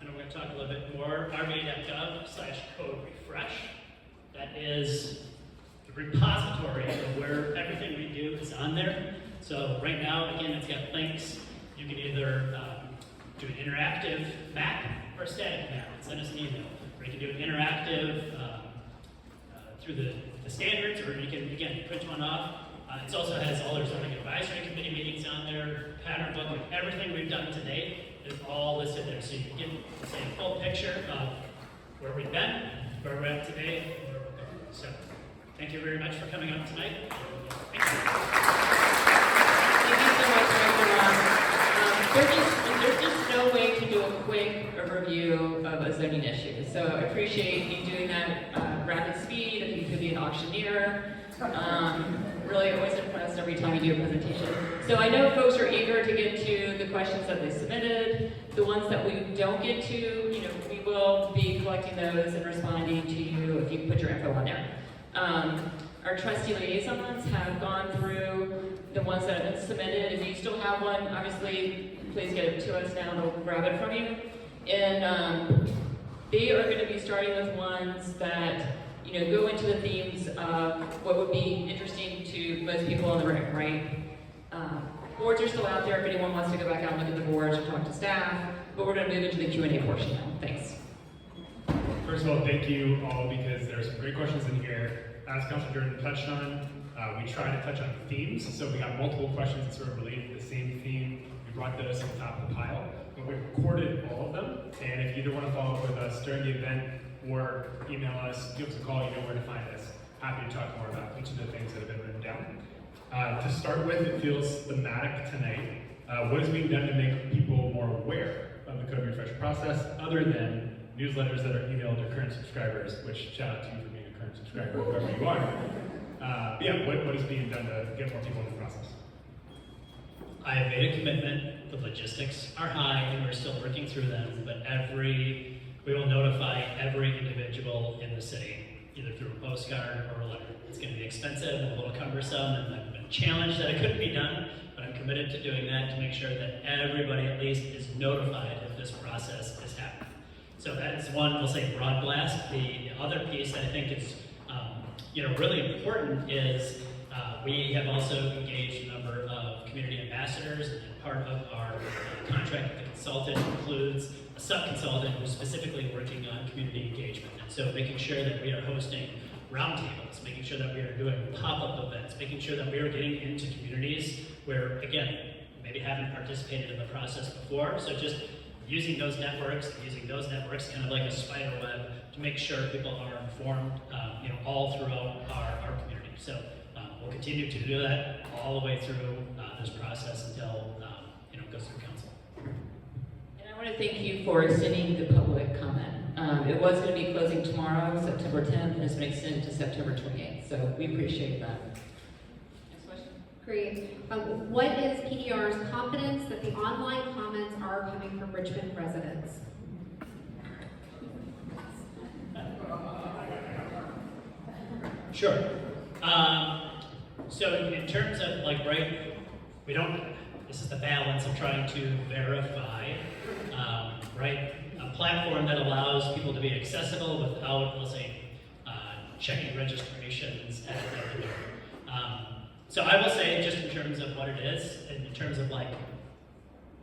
I'm going to talk a little bit more, rva.gov/code refresh. That is the repository of where everything we do is on there. So right now, again, it's got links. You can either do an interactive map or a static map and send us an email. Or you can do an interactive through the standards, or you can, again, print one off. It also has all our zoning advisory committee meetings on there, pattern book, like everything we've done to date is all listed there. So you can get, say, a full picture of where we've been, where we're at today, and where we're going. So thank you very much for coming up tonight. Thank you. Thank you so much, Dr. Ron. There's just no way to do a quick review of a zoning issue. So I appreciate you doing that rapid speed. If you could be an auctioneer. Really always impressed every time you do a presentation. So I know folks are eager to get to the questions that they submitted. The ones that we don't get to, we will be collecting those and responding to you if you put your info on there. Our trustee liaisons have gone through the ones that have been submitted. If you still have one, obviously, please get it to us now. We'll grab it from you. And they are going to be starting with ones that go into the themes of what would be interesting to most people in the room, right? Boards are still out there if anyone wants to go back out and look at the boards or talk to staff, but we're going to move into the Q&A portion now. Thanks. First of all, thank you all, because there are some great questions in here. As Councilor Jordan touched on, we try to touch on themes, so we got multiple questions that sort of relate to the same theme. We brought those to the top of the pile, but we recorded all of them, and if you either want to follow up with us during the event or email us, give us a call, you know where to find us. Happy to talk more about each of the things that have been written down. To start with, it feels thematic tonight. What is being done to make people more aware of the code refresh process, other than newsletters that are emailed to current subscribers, which shout out to you for being a current subscriber, whoever you are. But yeah, what is being done to get more people in the process? I have made a commitment. The logistics are high, and we're still working through them. But we will notify every individual in the city, either through a postcard or a letter. It's going to be expensive and a little cumbersome, and I've been challenged that it couldn't be done. But I'm committed to doing that to make sure that everybody at least is notified if this process is happening. So that is one, we'll say, broad blast. The other piece that I think is really important is we have also engaged a number of community ambassadors, and part of our contract with the consultant includes a sub-consultant who's specifically working on community engagement. And so making sure that we are hosting roundtables, making sure that we are doing pop-up events, making sure that we are getting into communities where, again, maybe haven't participated in the process before. So just using those networks kind of like a spider web to make sure people are informed, all throughout our community. So we'll continue to do that all the way through this process until it goes through council. And I want to thank you for extending the public comment. It was going to be closing tomorrow, September 10th, and it's been extended to September 28th. So we appreciate that. Next question. Great. What is PDR's confidence that the online comments are coming from Richmond residents? Sure. So in terms of this is the balance of trying to verify, a platform that allows people to be accessible without, let's say, checking registrations at the door. So I will say, just in terms of what it is, and in terms of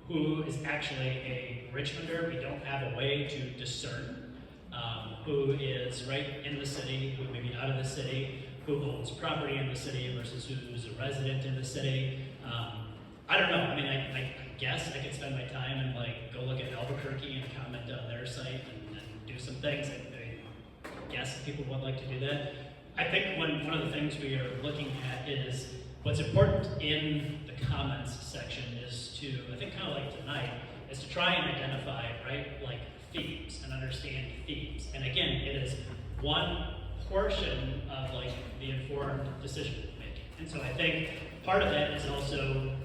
who is actually a Richmonder, we don't have a way to discern who is right in the city, who may be out of the city, who owns property in the city versus who's a resident in the city. I don't know. I mean, I guess I could spend my time and go look at Albuquerque and comment on their site and do some things. I guess people would like to do that. I think one of the things we are looking at is what's important in the comments section is to, I think kind of like tonight, is to try and identify, themes and understand themes. And again, it is one portion of the informed decision making. And so I think part of that is also,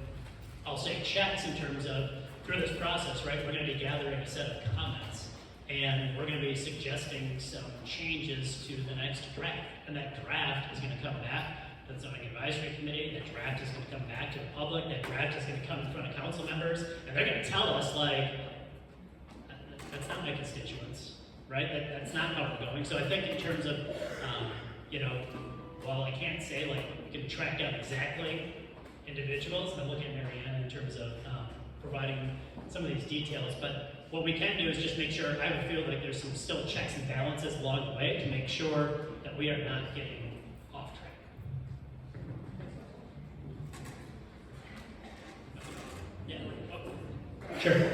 I'll say, checks in terms of through this process, right? We're going to be gathering a set of comments, and we're going to be suggesting some changes to the next draft. And that draft is going to come back to the zoning advisory committee. That draft is going to come back to the public. That draft is going to come in front of council members, and they're going to tell us that's not my constituents, right? That's not how we're going. So I think in terms of, while I can't say we can track down exactly individuals, I'm looking at Marianne in terms of providing some of these details. But what we can do is just make sure, I would feel like there's some still checks and balances along the way to make sure that we are not getting off track. Yeah. Oh. Sure.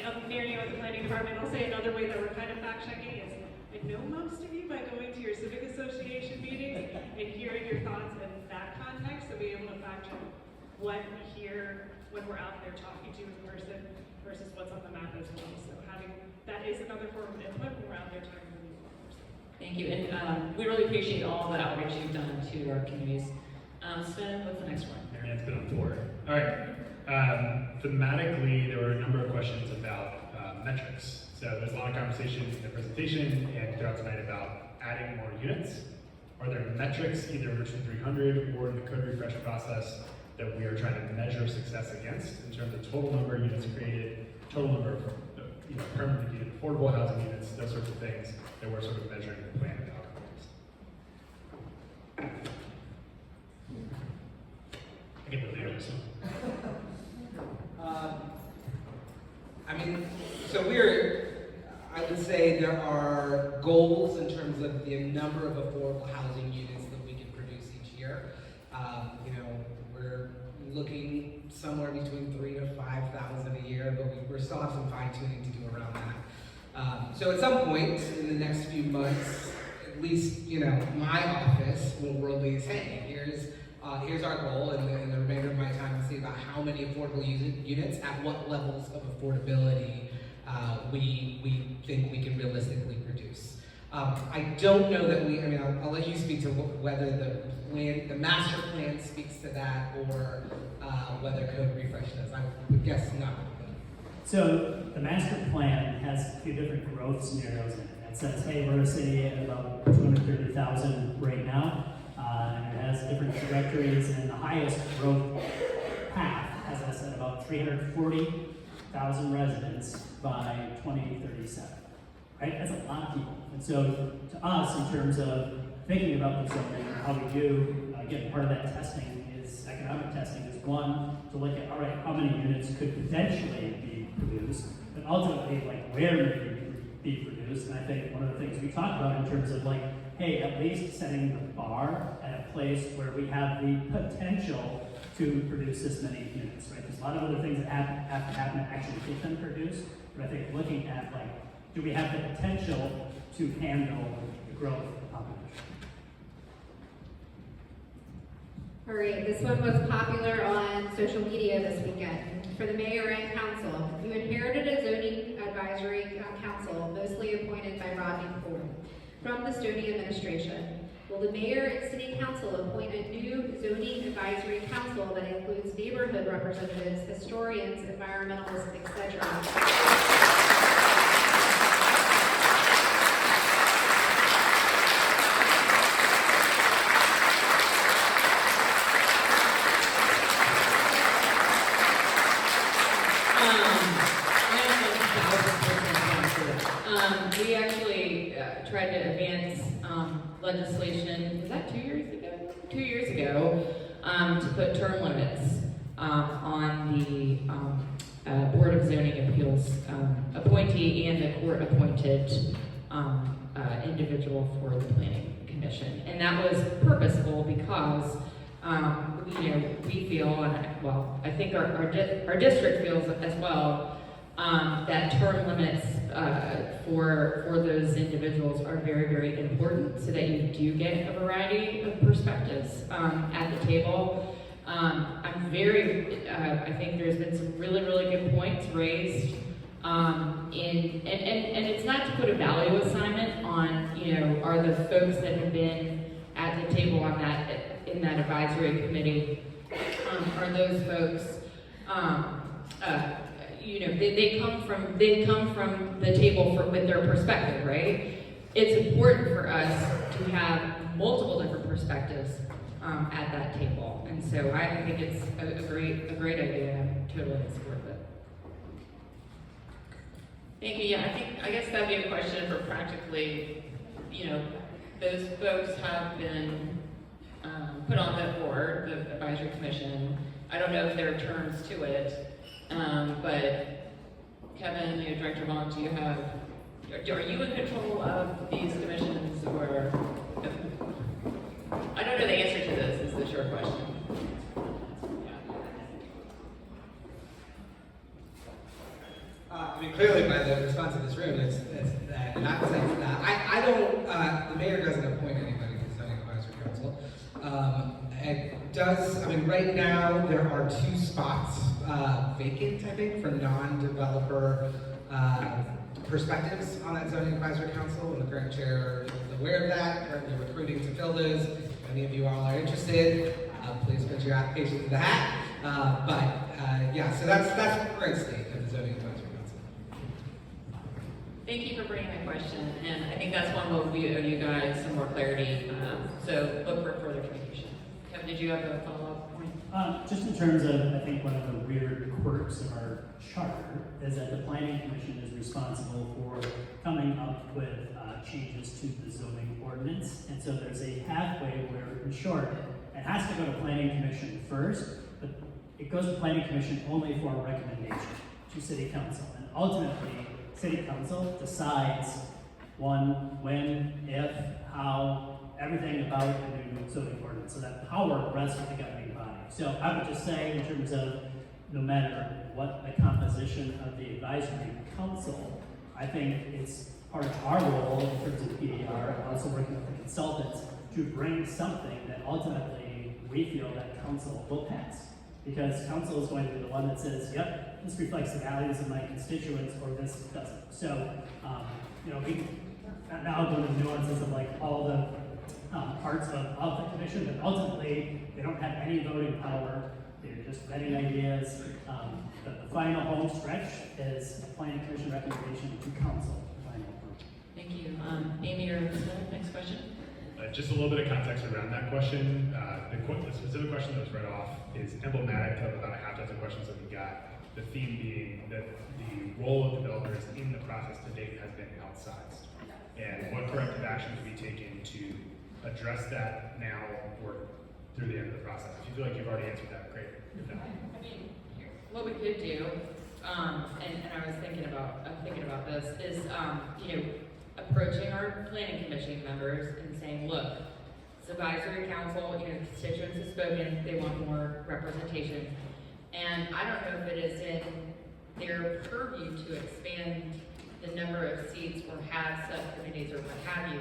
I'm Mary with the planning department. I'll say another way that we're kind of fact checking is I know most of you by going to your civic association meetings and hearing your thoughts in that context, so be able to fact check what we hear when we're out there talking to you in person versus what's on the map as well. So that is another form of input when we're out there talking to you in person. Thank you, and we really appreciate all the outreach you've done to our communities. Sven, what's the next one? Marianne's been on board. All right. Thematically, there were a number of questions about metrics. So there's a lot of conversation in the presentation and throughout tonight about adding more units. Are there metrics, either in Richmond 300 or in the code refresh process, that we are trying to measure success against in terms of total number of units created, total number of permanent unit, affordable housing units, those sorts of things that we're sort of measuring the plan and outcomes? I can believe this one. I would say there are goals in terms of the number of affordable housing units that we can produce each year. We're looking somewhere between 3,000 to 5,000 a year, but we still have some fine tuning to do around that. So at some point in the next few months, at least, my office will release, hey, here's our goal, and the remainder of my time to see about how many affordable units at what levels of affordability we think we can realistically produce. I don't know that I mean, I'll let you speak to whether the master plan speaks to that or whether code refresh does. I would guess not. So the master plan has a few different growth scenarios in it. It says, hey, we're a city at about 230,000 right now, and it has different trajectories, and the highest growth path has us at about 340,000 residents by 2037. Right? That's a lot of people. And so to us, in terms of thinking about the zoning, how we do, again, part of that testing is economic testing is one, to look at, all right, how many units could potentially be produced, but ultimately, like, where would they be produced? And I think one of the things we talked about in terms of, like, hey, at least setting the bar at a place where we have the potential to produce this many units, right? There's a lot of other things that have to happen to actually get them produced, but I think looking at, like, do we have the potential to handle the growth of the population? All right, this one was popular on social media this weekend. For the mayor and council, you inherited a zoning advisory council mostly appointed by Rodney Ford from the Stoney administration. Will the mayor and city council appoint a new zoning advisory council that includes neighborhood representatives, historians, environmentalists, etc.? We actually tried to advance legislation, was that 2 years ago? 2 years ago, to put term limits on the Board of Zoning Appeals appointee and the court-appointed individual for the Planning Commission. And that was purposeful because we feel, and I think our district feels as well, that term limits for those individuals are very, very important so that you do get a variety of perspectives at the table. I think there's been some really, really good points raised and it's not to put a value assignment on, are the folks that have been at the table on in that advisory committee, are those folks, they come from the table with their perspective, right? It's important for us to have multiple different perspectives at that table, and so I think it's a great idea. I'm totally in support of it. Thank you. Yeah, I guess that'd be a question for practically, those folks have been put on the board, the advisory commission. I don't know if there are terms to it. But Kevin, Director Vaughn, are you in control of these commissions, or I don't know the answer to this, is the short question. Clearly by the response of this room, it's that, not the sense that I don't, the mayor doesn't appoint anybody to the zoning advisory council. It does, right now there are 2 spots vacant, I think, for non-developer perspectives on that zoning advisory council, and the current chair is aware of that, currently recruiting to fill those. If any of you all are interested, please put your application in the hat. So that's the current state of the zoning advisory council. Thank you for bringing that question, and I think that's one where we owe you guys some more clarity, so look for further communication. Kevin, did you have a follow-up point? Just in terms of, I think one of the weird quirks of our charter is that the Planning Commission is responsible for coming up with changes to the zoning ordinance, and so there's a pathway where, in short, it has to go to Planning Commission first, but it goes to Planning Commission only for a recommendation to City Council, and ultimately, City Council decides when, if, how, everything about the new zoning ordinance. So that power rests with the governing body. So I would just say, in terms of no matter what the composition of the advisory council, I think it's part of our role in terms of PDR, also working with the consultants, to bring something that ultimately we feel that council will pass. because council is going to be the one that says, yep, this reflects the values of my constituents, or this doesn't. So, we now go to the nuances of like all the parts of the commission, but ultimately, they don't have any voting power. They're just vetting ideas. The final home stretch is the planning commission recommendation to council. Final approval. Thank you. Amy or Elizabeth, next question? Just a little bit of context around that question. The specific question that was read off is emblematic of about a half dozen questions that we got. The theme being that the role of developers in the process to date has been outsized. And what corrective action can be taken to address that now or through the end of the process? If you feel like you've already answered that, great. If not. I mean, what we could do, and I was thinking about this, is, approaching our planning commission members and saying, look, it's advisory council, constituents have spoken, they want more representation. And I don't know if it is in their purview to expand the number of seats or have subcommittees or what have you,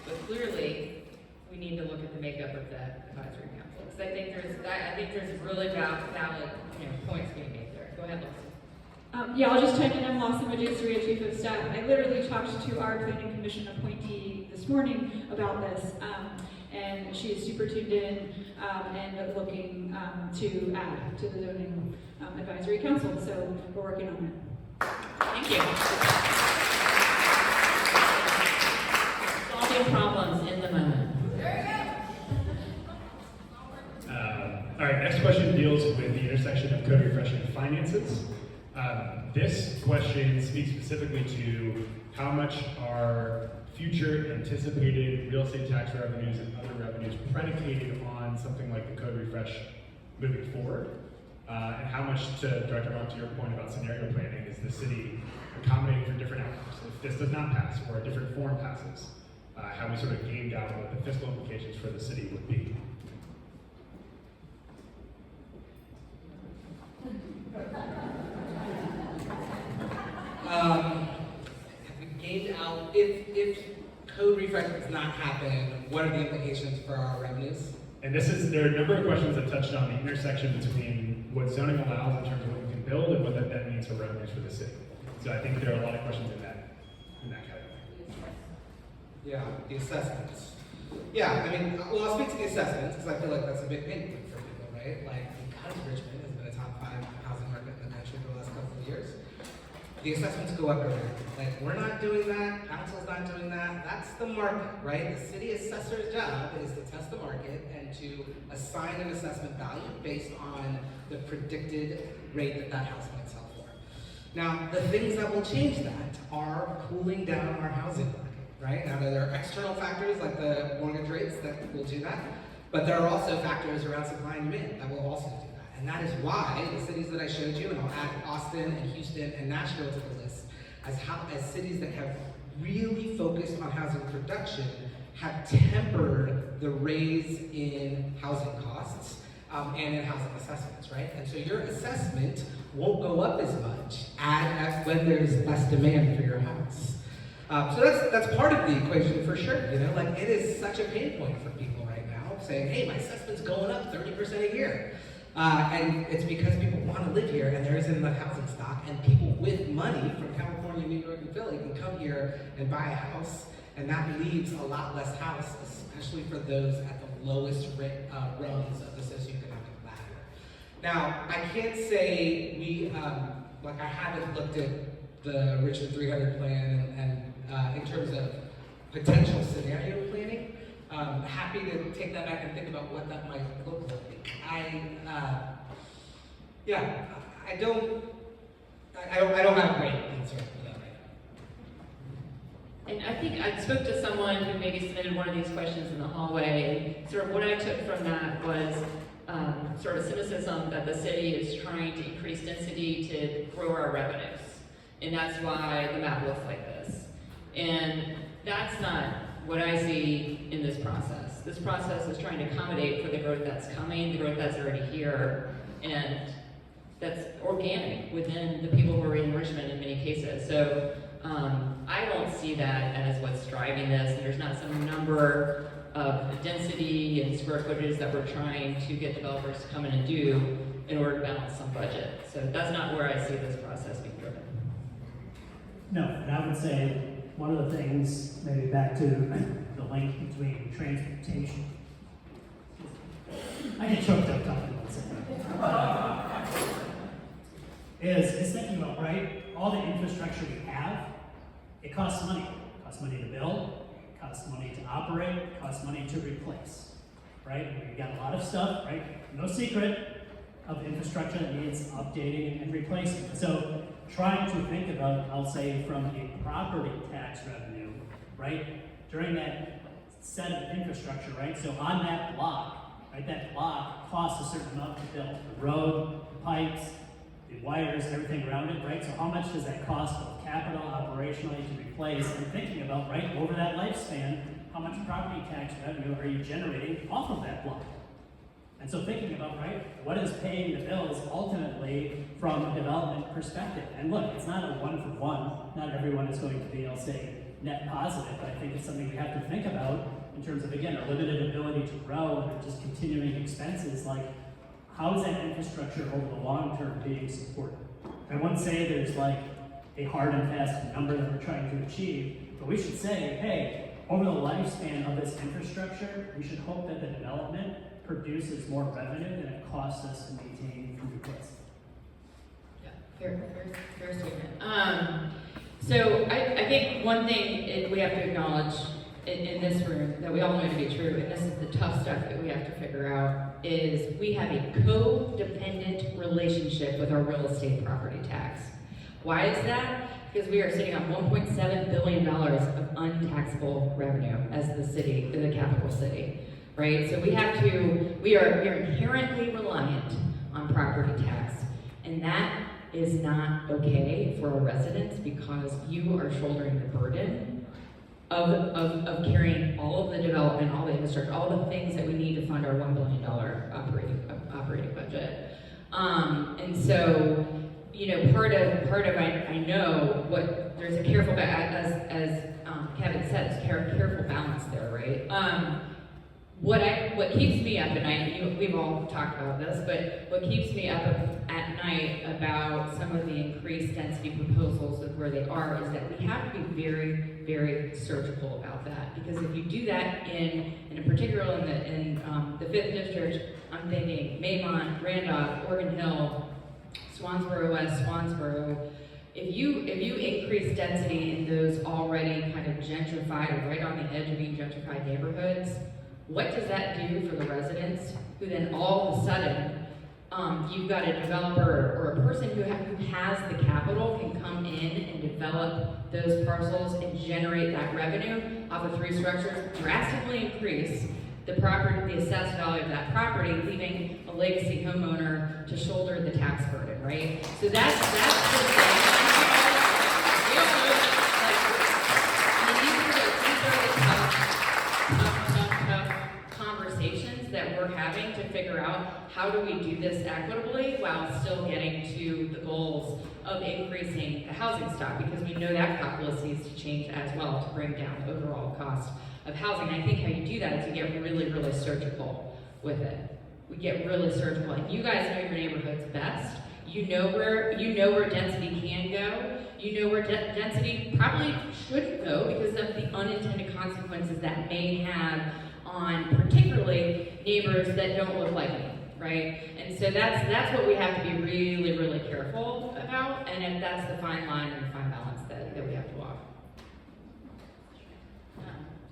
but clearly, we need to look at the makeup of that advisory council. Because I think there's really valid, points being made there. Go ahead, Lawson. I'll just chime in. I'm Lawson Majestria, Chief of Staff. I literally talked to our Planning Commission appointee this morning about this, and she is super tuned in and looking to add to the Zoning Advisory Council. So we're working on it. Thank you. Solving problems in the moment. All right, next question deals with the intersection of code refreshing and finances. This question speaks specifically to how much are future anticipated real estate tax revenues and other revenues predicated on something like the code refresh moving forward, and how much, to Director Monk, to your point about scenario planning, is the city accommodating for different outcomes. If this does not pass or a different form passes, how we sort of gamed out what the fiscal implications for the city would be. Gained out, if code refresh does not happen, what are the implications for our revenues? And there are a number of questions that touched on the intersection between what zoning allows in terms of what you can build and what that then means for revenues for the city. So I think there are a lot of questions in that category. Yeah, the assessments. Yeah, I'll speak to the assessments because I feel like that's a big pain point for people, right? Like, because Richmond has been a top 5 housing market in the country for the last couple of years, the assessments go up every year. Like, we're not doing that, council's not doing that, that's the market, right? The city assessor's job is to test the market and to assign an assessment value based on the predicted rate that house might sell for. Now, the things that will change that are cooling down our housing market, right? Now, there are external factors like the mortgage rates that will do that, but there are also factors around supply and demand that will also do that. And that is why the cities that I showed you, and I'll add Austin and Houston and Nashville to the list, as cities that have really focused on housing production, have tempered the raise in housing costs and in housing assessments, right? And so your assessment won't go up as much as when there's less demand for your house. So that's part of the equation for sure, Like, it is such a pain point for people right now, saying, hey, my assessment's going up 30% a year. And it's because people want to live here and there isn't enough housing stock, and people with money from California, New York, and Philly can come here and buy a house, and that leaves a lot less house, especially for those at the lowest rungs of the socioeconomic ladder. Now, I can't say I haven't looked at the Richmond 300 plan and in terms of potential scenario planning. Happy to take that back and think about what that might look like. I don't have a great answer for that right now. And I think I spoke to someone who maybe submitted one of these questions in the hallway, and sort of what I took from that was sort of cynicism that the city is trying to increase density to grow our revenues. And that's why the map looks like this. And that's not what I see in this process. This process is trying to accommodate for the growth that's coming, the growth that's already here, and that's organic within the people who are in Richmond in many cases. So I don't see that as what's driving this, and there's not some number of density and square footage that we're trying to get developers to come in and do. in order to balance some budget. So that's not where I see this process being driven. No, and I would say one of the things, maybe back to the link between transportation. I get choked up talking about this. Is thinking about, right, all the infrastructure we have, it costs money. It costs money to build, it costs money to operate, it costs money to replace, right? We've got a lot of stuff, right? No secret of infrastructure that needs updating and replacing. So trying to think about, I'll say, from a property tax revenue, right? During that set of infrastructure, right? So on that block, right? That block costs a certain amount to build. The road, the pipes, the wires, everything around it, right? So how much does that cost both capital, operationally to replace? And thinking about, right, over that lifespan, how much property tax revenue are you generating off of that block? And so thinking about, right, what is paying the bills ultimately from a development perspective? And look, it's not a one-for-one. Not everyone is going to be, I'll say, net positive, but I think it's something we have to think about in terms of, again, our limited ability to grow and just continuing expenses. Like, how is that infrastructure over the long term being supported? I wouldn't say there's like a hard and fast number that we're trying to achieve, but we should say, hey, over the lifespan of this infrastructure, we should hope that the development produces more revenue than it costs us to maintain and replace. Yeah, fair statement. So I think one thing we have to acknowledge in this room that we all know to be true, and this is the tough stuff that we have to figure out, is we have a codependent relationship with our real estate property tax. Why is that? Because we are sitting on $1.7 billion of untaxable revenue as the city, the capital city, right? So we are inherently reliant on property tax, and that is not okay for our residents because you are shouldering the burden of carrying all of the development, all the infrastructure, all the things that we need to fund our $1 billion operating budget. And so, you know, part of I know what there's a careful, as Kevin said, it's careful balance there, right? What keeps me up at night, we've all talked about this, but what keeps me up at night about some of the increased density proposals of where they are is that we have to be very, very surgical about that. Because if you do that in particular in the 5th District, I'm thinking Maymont, Randolph, Organ Hill, Swansboro West, Swansboro. If you increase density in those already kind of gentrified or right on the edge of being gentrified neighborhoods, what does that do for the residents who then all of a sudden, you've got a developer or a person who has the capital can come in and develop those parcels and generate that revenue off of 3 structures, drastically increase the assessed value of that property, leaving a legacy homeowner to shoulder the tax burden, right? So that's the thing. We don't know that, like, these are the tough conversations that we're having to figure out how do we do this equitably while still getting to the goals of increasing the housing stock, because we know that calculus needs to change as well to bring down the overall cost of housing. And I think how you do that is you get really, really surgical with it. We get really surgical, and you guys know your neighborhoods best. You know where density can go. You know where density probably shouldn't go because of the unintended consequences that may have on particularly neighbors that don't look like me, right? And so that's what we have to be really, really careful about, and if that's the fine line and the fine balance that we have to walk.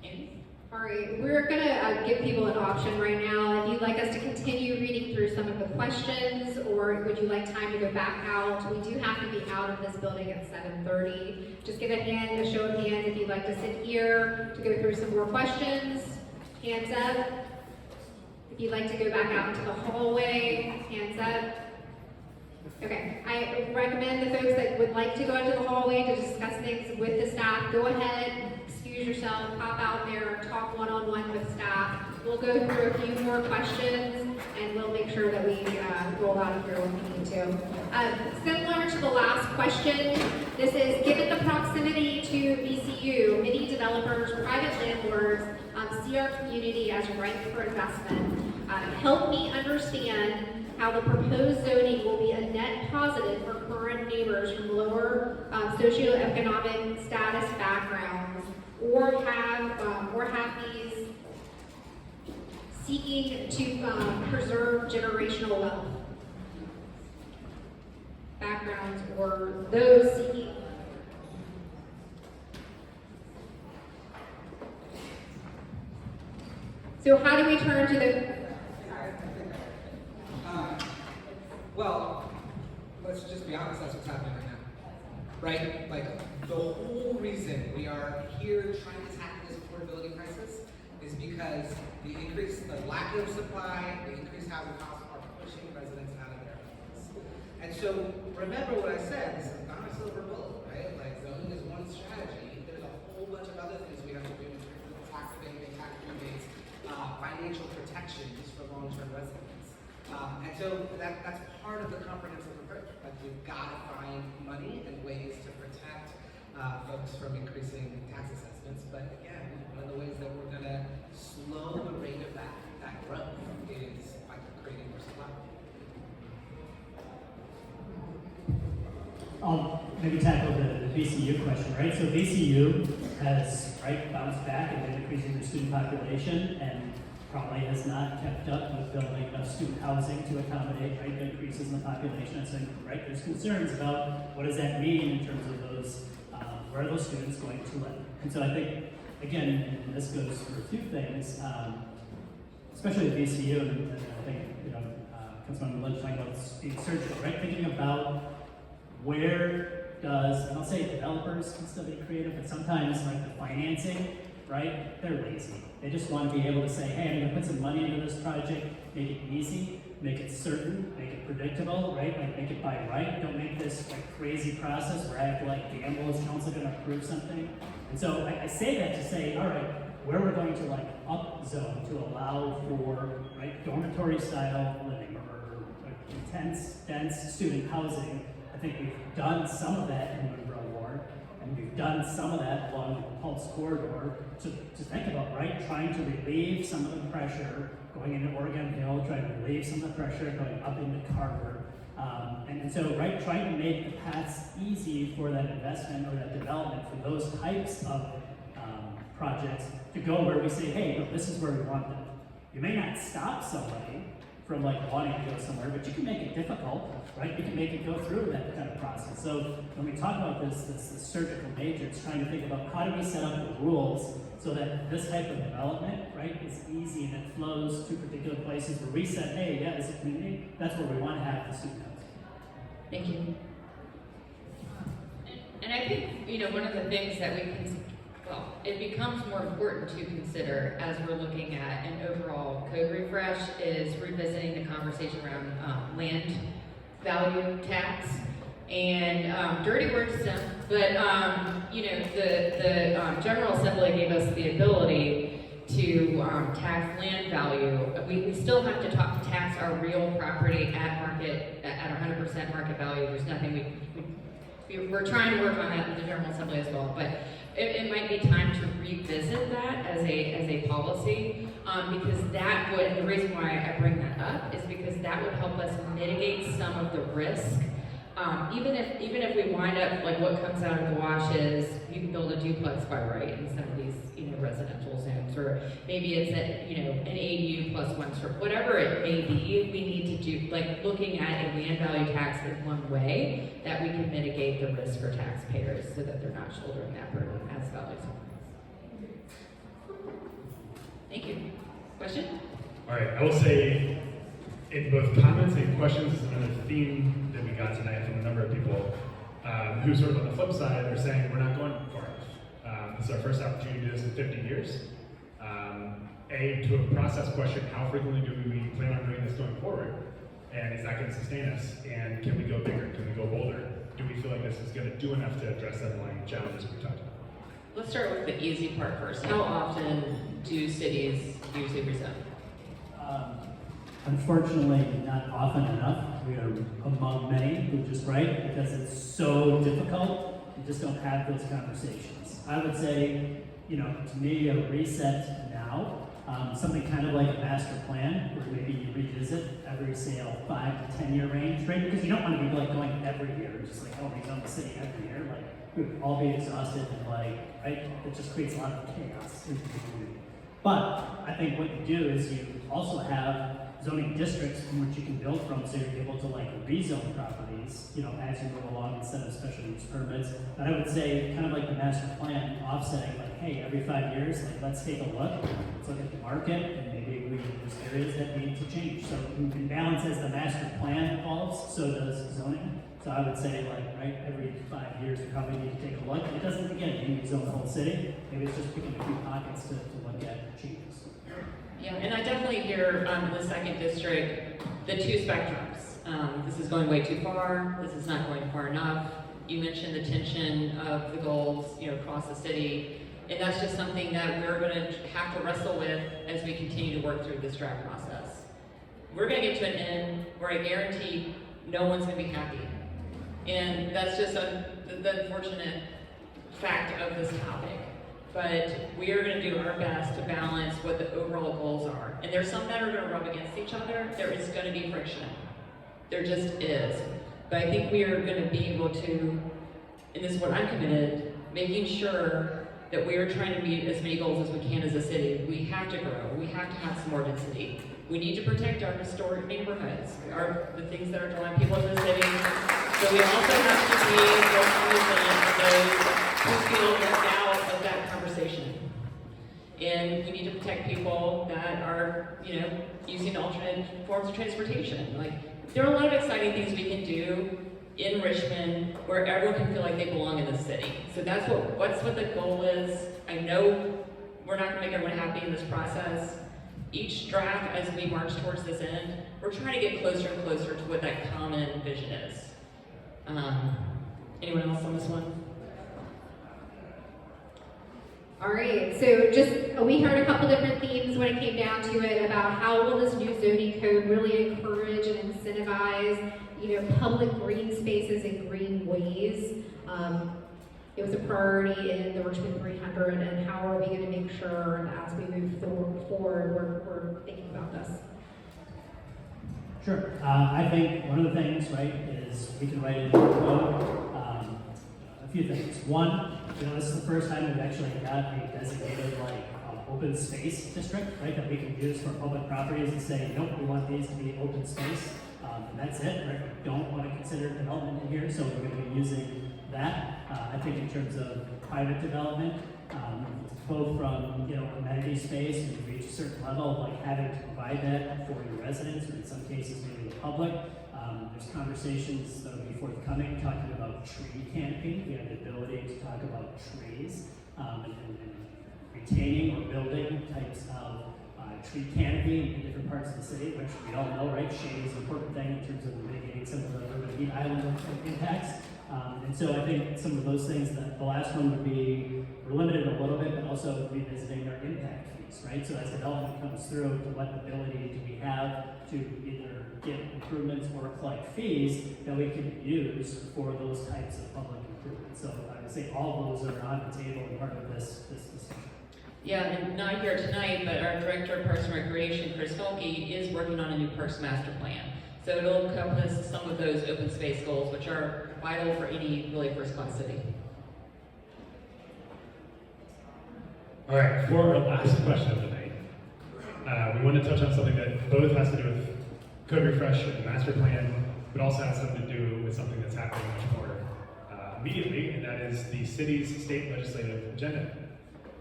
Amy? All right, we're gonna give people an option right now. If you'd like us to continue reading through some of the questions, or would you like time to go back out? We do have to be out of this building at 7:30. Just give a show of hands if you'd like to sit here to go through some more questions. Hands up. If you'd like to go back out into the hallway, hands up. Okay, I recommend the folks that would like to go into the hallway to discuss things with the staff, go ahead, excuse yourself, pop out there, talk one-on-one with staff. We'll go through a few more questions and we'll make sure that we roll out of here when we need to. Similar to the last question, this is given the proximity to VCU, many developers, private landlords see our community as ripe for investment. Help me understand how the proposed zoning will be a net positive for current neighbors from lower socioeconomic status backgrounds, or have these seeking to preserve generational wealth backgrounds, or those seeking. So how do we turn to the? Well, let's just be honest, that's what's happening right now. Right? Like, the whole reason we are here trying to tackle this affordability crisis is because the lack of supply, the increased housing costs are pushing residents out of their homes. And so, remember what I said, this is not a silver bullet, right? Like, zoning is one strategy. There's a whole bunch of other things we have to do in terms of tax abatement, tax rebates, financial protections for long-term residents. And so that's part of the comprehensive approach. Like, we've got to find money and ways to protect folks from increasing tax assessments. But again, one of the ways that we're going to slow the rate of that growth is by creating more supply. I'll maybe tackle the VCU question, right? So VCU has, right, bounced back and been increasing their student population, and probably has not kept up with building enough student housing to accommodate, right, the increases in the population. And so, right, there's concerns about what does that mean in terms of those, where are those students going to live? And so I think, again, and this goes for a few things, especially at VCU, and I think, Councilmember Lynch talking about being surgical, right? Thinking about where does, and I'll say developers can still be creative, but sometimes like the financing, right? They're lazy. They just want to be able to say, hey, I'm going to put some money into this project, make it easy, make it certain, make it predictable, right? Like, make it by right. Don't make this like crazy process where I have to like gamble, is council going to approve something? And so I say that to say, all right, where we're going to like up zone to allow for, right, dormitory style living or intense, dense student housing. I think we've done some of that in Monroe Ward, and we've done some of that along the Pulse corridor to think about, right, trying to relieve some of the pressure going into Oregon Hill, trying to relieve some of the pressure going up into Carver. And so, right, trying to make the paths easy for that investment or that development for those types of projects to go where we say, hey, look, this is where we want them. You may not stop somebody from like wanting to go somewhere, but you can make it difficult, right? You can make it go through that kind of process. So when we talk about this surgical nature, it's trying to think about how do we set up the rules so that this type of development, right, is easy and it flows to particular places where we said, hey, yeah, as a community, that's where we want to have the student housing. Thank you. And I think, one of the things that we can, it becomes more important to consider as we're looking at an overall code refresh is revisiting the conversation around land value tax. And dirty word to some, but the General Assembly gave us the ability to tax land value. We still have to tax our real property at market, at 100% market value. There's nothing we're trying to work on that in the General Assembly as well, but it might be time to revisit that as a policy, because that would, the reason why I bring that up is because that would help us mitigate some of the risk. Even if we wind up, like what comes out of the wash is you can build a duplex by right in some of these residential zones, or maybe it's an ADU plus one store, whatever it may be, we need to do, like looking at a land value tax is one way that we can mitigate the risk for taxpayers so that they're not shouldering that burden as values. Thank you. Question? All right, I will say in both comments and questions, this is another theme that we got tonight from a number of people who sort of on the flip side are saying we're not going far enough. This is our first opportunity to do this in 50 years. To a process question, how frequently do we plan on doing this going forward? And is that going to sustain us? And can we go bigger? Can we go bolder? Do we feel like this is going to do enough to address the underlying challenges we talked about? Let's start with the easy part first. How often do cities usually rezone? Unfortunately, not often enough. We are among many who just write because it's so difficult. You just don't have those conversations. I would say, to me, a reset now, something kind of like a master plan, where maybe you revisit every every, say, a 5 to 10 year range, right? Because you don't want to be like going every year, just like, oh, rezone the city every year. Like, we would all be exhausted and like, right? It just creates a lot of chaos in the community. But I think what you do is you also have zoning districts in which you can build from, so you're able to like rezone properties, you know, as you move along instead of special use permits. But I would say, kind of like the master plan, offsetting, like, hey, every 5 years, like, let's take a look, let's look at the market, and maybe there's areas that need to change. So in balance, as the master plan evolves, so does zoning. So I would say, like, right, every 5 years, we probably need to take a look. It doesn't, again, mean zone the whole city. Maybe it's just picking a few pockets to look at changes. Yeah, and I definitely hear in the second district, the two spectrums. This is going way too far, this is not going far enough. You mentioned the tension of the goals, you know, across the city, and that's just something that we're gonna have to wrestle with as we continue to work through this draft process. We're gonna get to an end where I guarantee no one's gonna be happy. And that's just the unfortunate fact of this topic. But we are going to do our best to balance what the overall goals are. And there's some that are going to rub against each other. There is going to be friction. There just is. But I think we are going to be able to, and this is what I'm committed, making sure that we are trying to meet as many goals as we can as a city. We have to grow. We have to have some more density. We need to protect our historic neighborhoods, the things that are drawing people to the city. So we also have to be cognizant of those who feel left out of that conversation. And we need to protect people that are, you know, using alternate forms of transportation. Like, there are a lot of exciting things we can do in Richmond where everyone can feel like they belong in the city. So that's what the goal is. I know we're not gonna make everyone happy in this process. Each draft, as we march towards this end, we're trying to get closer and closer to what that common vision is. Anyone else on this one? All right, so we heard a couple different themes when it came down to it about how will this new zoning code really encourage and incentivize, you know, public green spaces and green ways. It was a priority in the Richmond 300, and how are we going to make sure that as we move forward, we're thinking about this? Sure. I think one of the things, right, is we can write in the code a few things. One, you know, this is the first time we've actually got a designated like open space district, right, that we can use for public properties and say, nope, we want these to be open space, and that's it, right? We don't want to consider development in here, so we're going to be using that. I think in terms of private development, both from, you know, amenity space, when you reach a certain level of like having to provide that for your residents, or in some cases maybe the public. There's conversations that will be forthcoming talking about tree canopy. We have the ability to talk about trees and retaining or building types of tree canopy in different parts of the city, which we all know, right? Shade is an important thing in terms of mitigating some of the urban heat island impacts. And so I think some of those things, that the last one would be, we're limited a little bit, but also revisiting our impact fees, right? So as development comes through, to what ability do we have to either get improvements or collect fees that we can use for those types of public improvements? So I would say all of those are on the table and part of this discussion. Yeah, and not here tonight, but our Director of Parks and Recreation, Chris Felke, is working on a new Parks Master Plan. So it'll encompass some of those open space goals, which are vital for any really first-class city. All right, for our last question of the night, we want to touch on something that both has to do with code refresh and the master plan, but also has something to do with something that's happening much more immediately, and that is the city's state legislative agenda.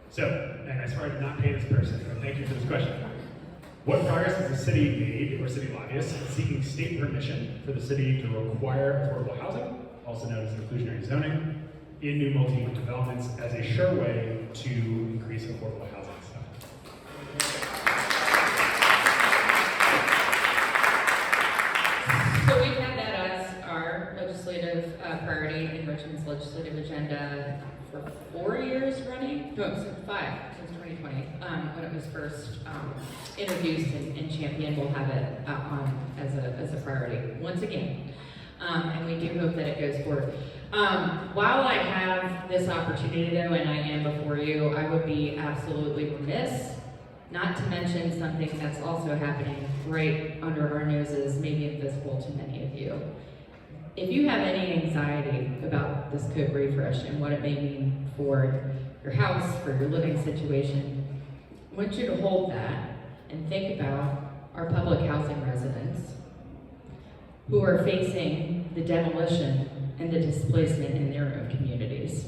So, and I swear I did not pay this person, but thank you for this question. What progress has the city made, or city lobbyists, seeking state permission for the city to require affordable housing, also known as inclusionary zoning, in new multi-unit developments as a sure way to increase affordable housing stock? So we've had that as our legislative priority in Richmond's legislative agenda for 4 years running? No, since 5, since 2020, when it was first introduced and championed. We'll have it on as a priority once again. And we do hope that it goes forward. While I have this opportunity though, and I am before you, I would be absolutely remiss not to mention something that's also happening right under our noses, maybe invisible to many of you. If you have any anxiety about this code refresh and what it may mean for your house, for your living situation, I want you to hold that and think about our public housing residents who are facing the demolition and the displacement in their own communities.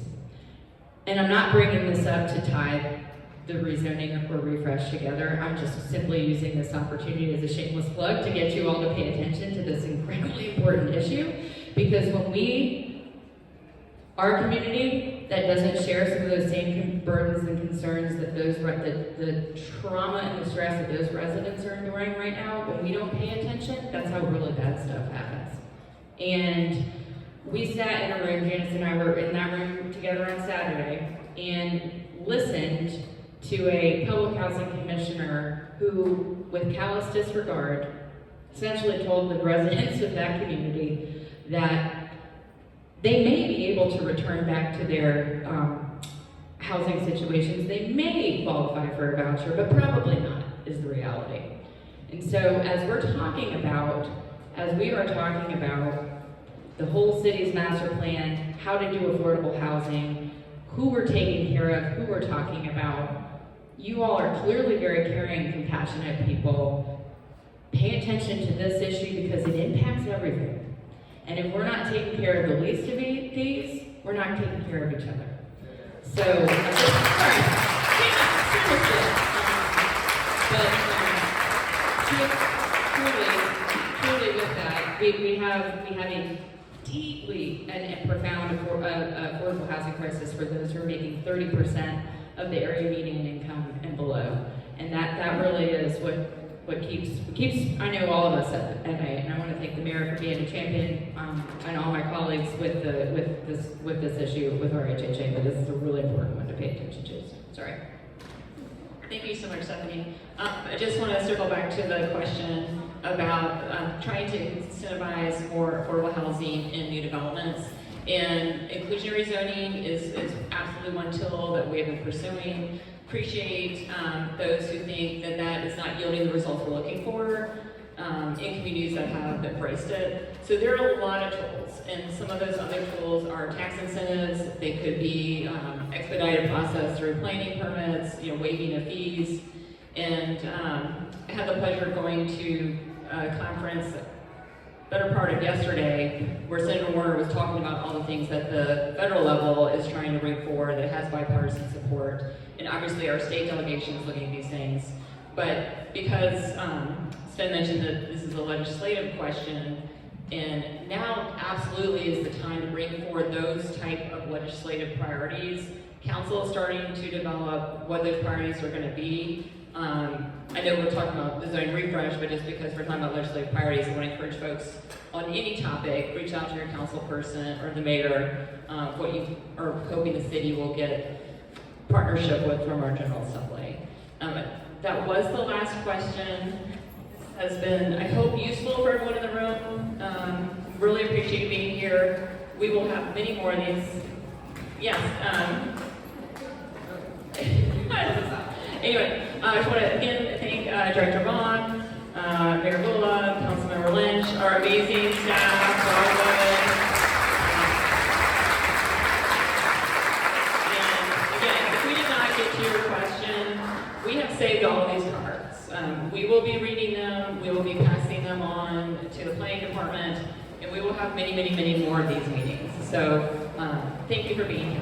And I'm not bringing this up to tie the rezoning or refresh together. I'm just simply using this opportunity as a shameless plug to get you all to pay attention to this incredibly important issue, because when our community that doesn't share some of those same burdens and concerns that the trauma and the stress that those residents are enduring right now, when we don't pay attention, that's how really bad stuff happens. And we sat in a room, Janice and I were in that room together on Saturday, and listened to a public housing commissioner who, with callous disregard, essentially told the residents of that community that they may be able to return back to their housing situations. They may qualify for a voucher, but probably not, is the reality. And so as we are talking about the whole city's master plan, how to do affordable housing, who we're taking care of, who we're talking about, you all are clearly very caring, compassionate people. Pay attention to this issue because it impacts everything. And if we're not taking care of the least of these, we're not taking care of each other. So, sorry, truly with that, we have a deeply and profound affordable housing crisis for those who are making 30% of the area median income and below. And that really is what keeps I know all of us at MA, and I want to thank the mayor for being a champion, and all my colleagues with this issue with our HHA, but this is a really important one to pay attention to. Sorry. Thank you so much, Stephanie. I just want to circle back to the question about trying to incentivize more affordable housing in new developments. And inclusionary zoning is absolutely one tool that we have been pursuing. Appreciate those who think that is not yielding the results we're looking for in communities that have embraced it. So there are a lot of tools, and some of those other tools are tax incentives. They could be expedited process through planning permits, waiving of fees. And I had the pleasure of going to a conference better part of yesterday where Senator Warner was talking about all the things that the federal level is trying to bring forward that has bipartisan support. And obviously our state delegation is looking at these things. But because Sven mentioned that this is a legislative question, and now absolutely is the time to bring forward those type of legislative priorities. Council is starting to develop what those priorities are going to be. I know we're talking about the zoning refresh, but just because we're talking about legislative priorities, I want to encourage folks on any topic, reach out to your council person or the mayor, what you are hoping the city will get partnership with from our General Assembly. That was the last question. This has been, I hope, useful for everyone in the room. Really appreciate being here. We will have many more of these. Yes. Anyway, I just want to again thank Director Vaughn, Mayor Gula, Councilmember Lynch, our amazing staff, Broadway. And again, if we did not get to your question, we have saved all of these cards. We will be reading them, we will be passing them on to the planning department, and we will have many, many, many more of these meetings. So thank you for being here.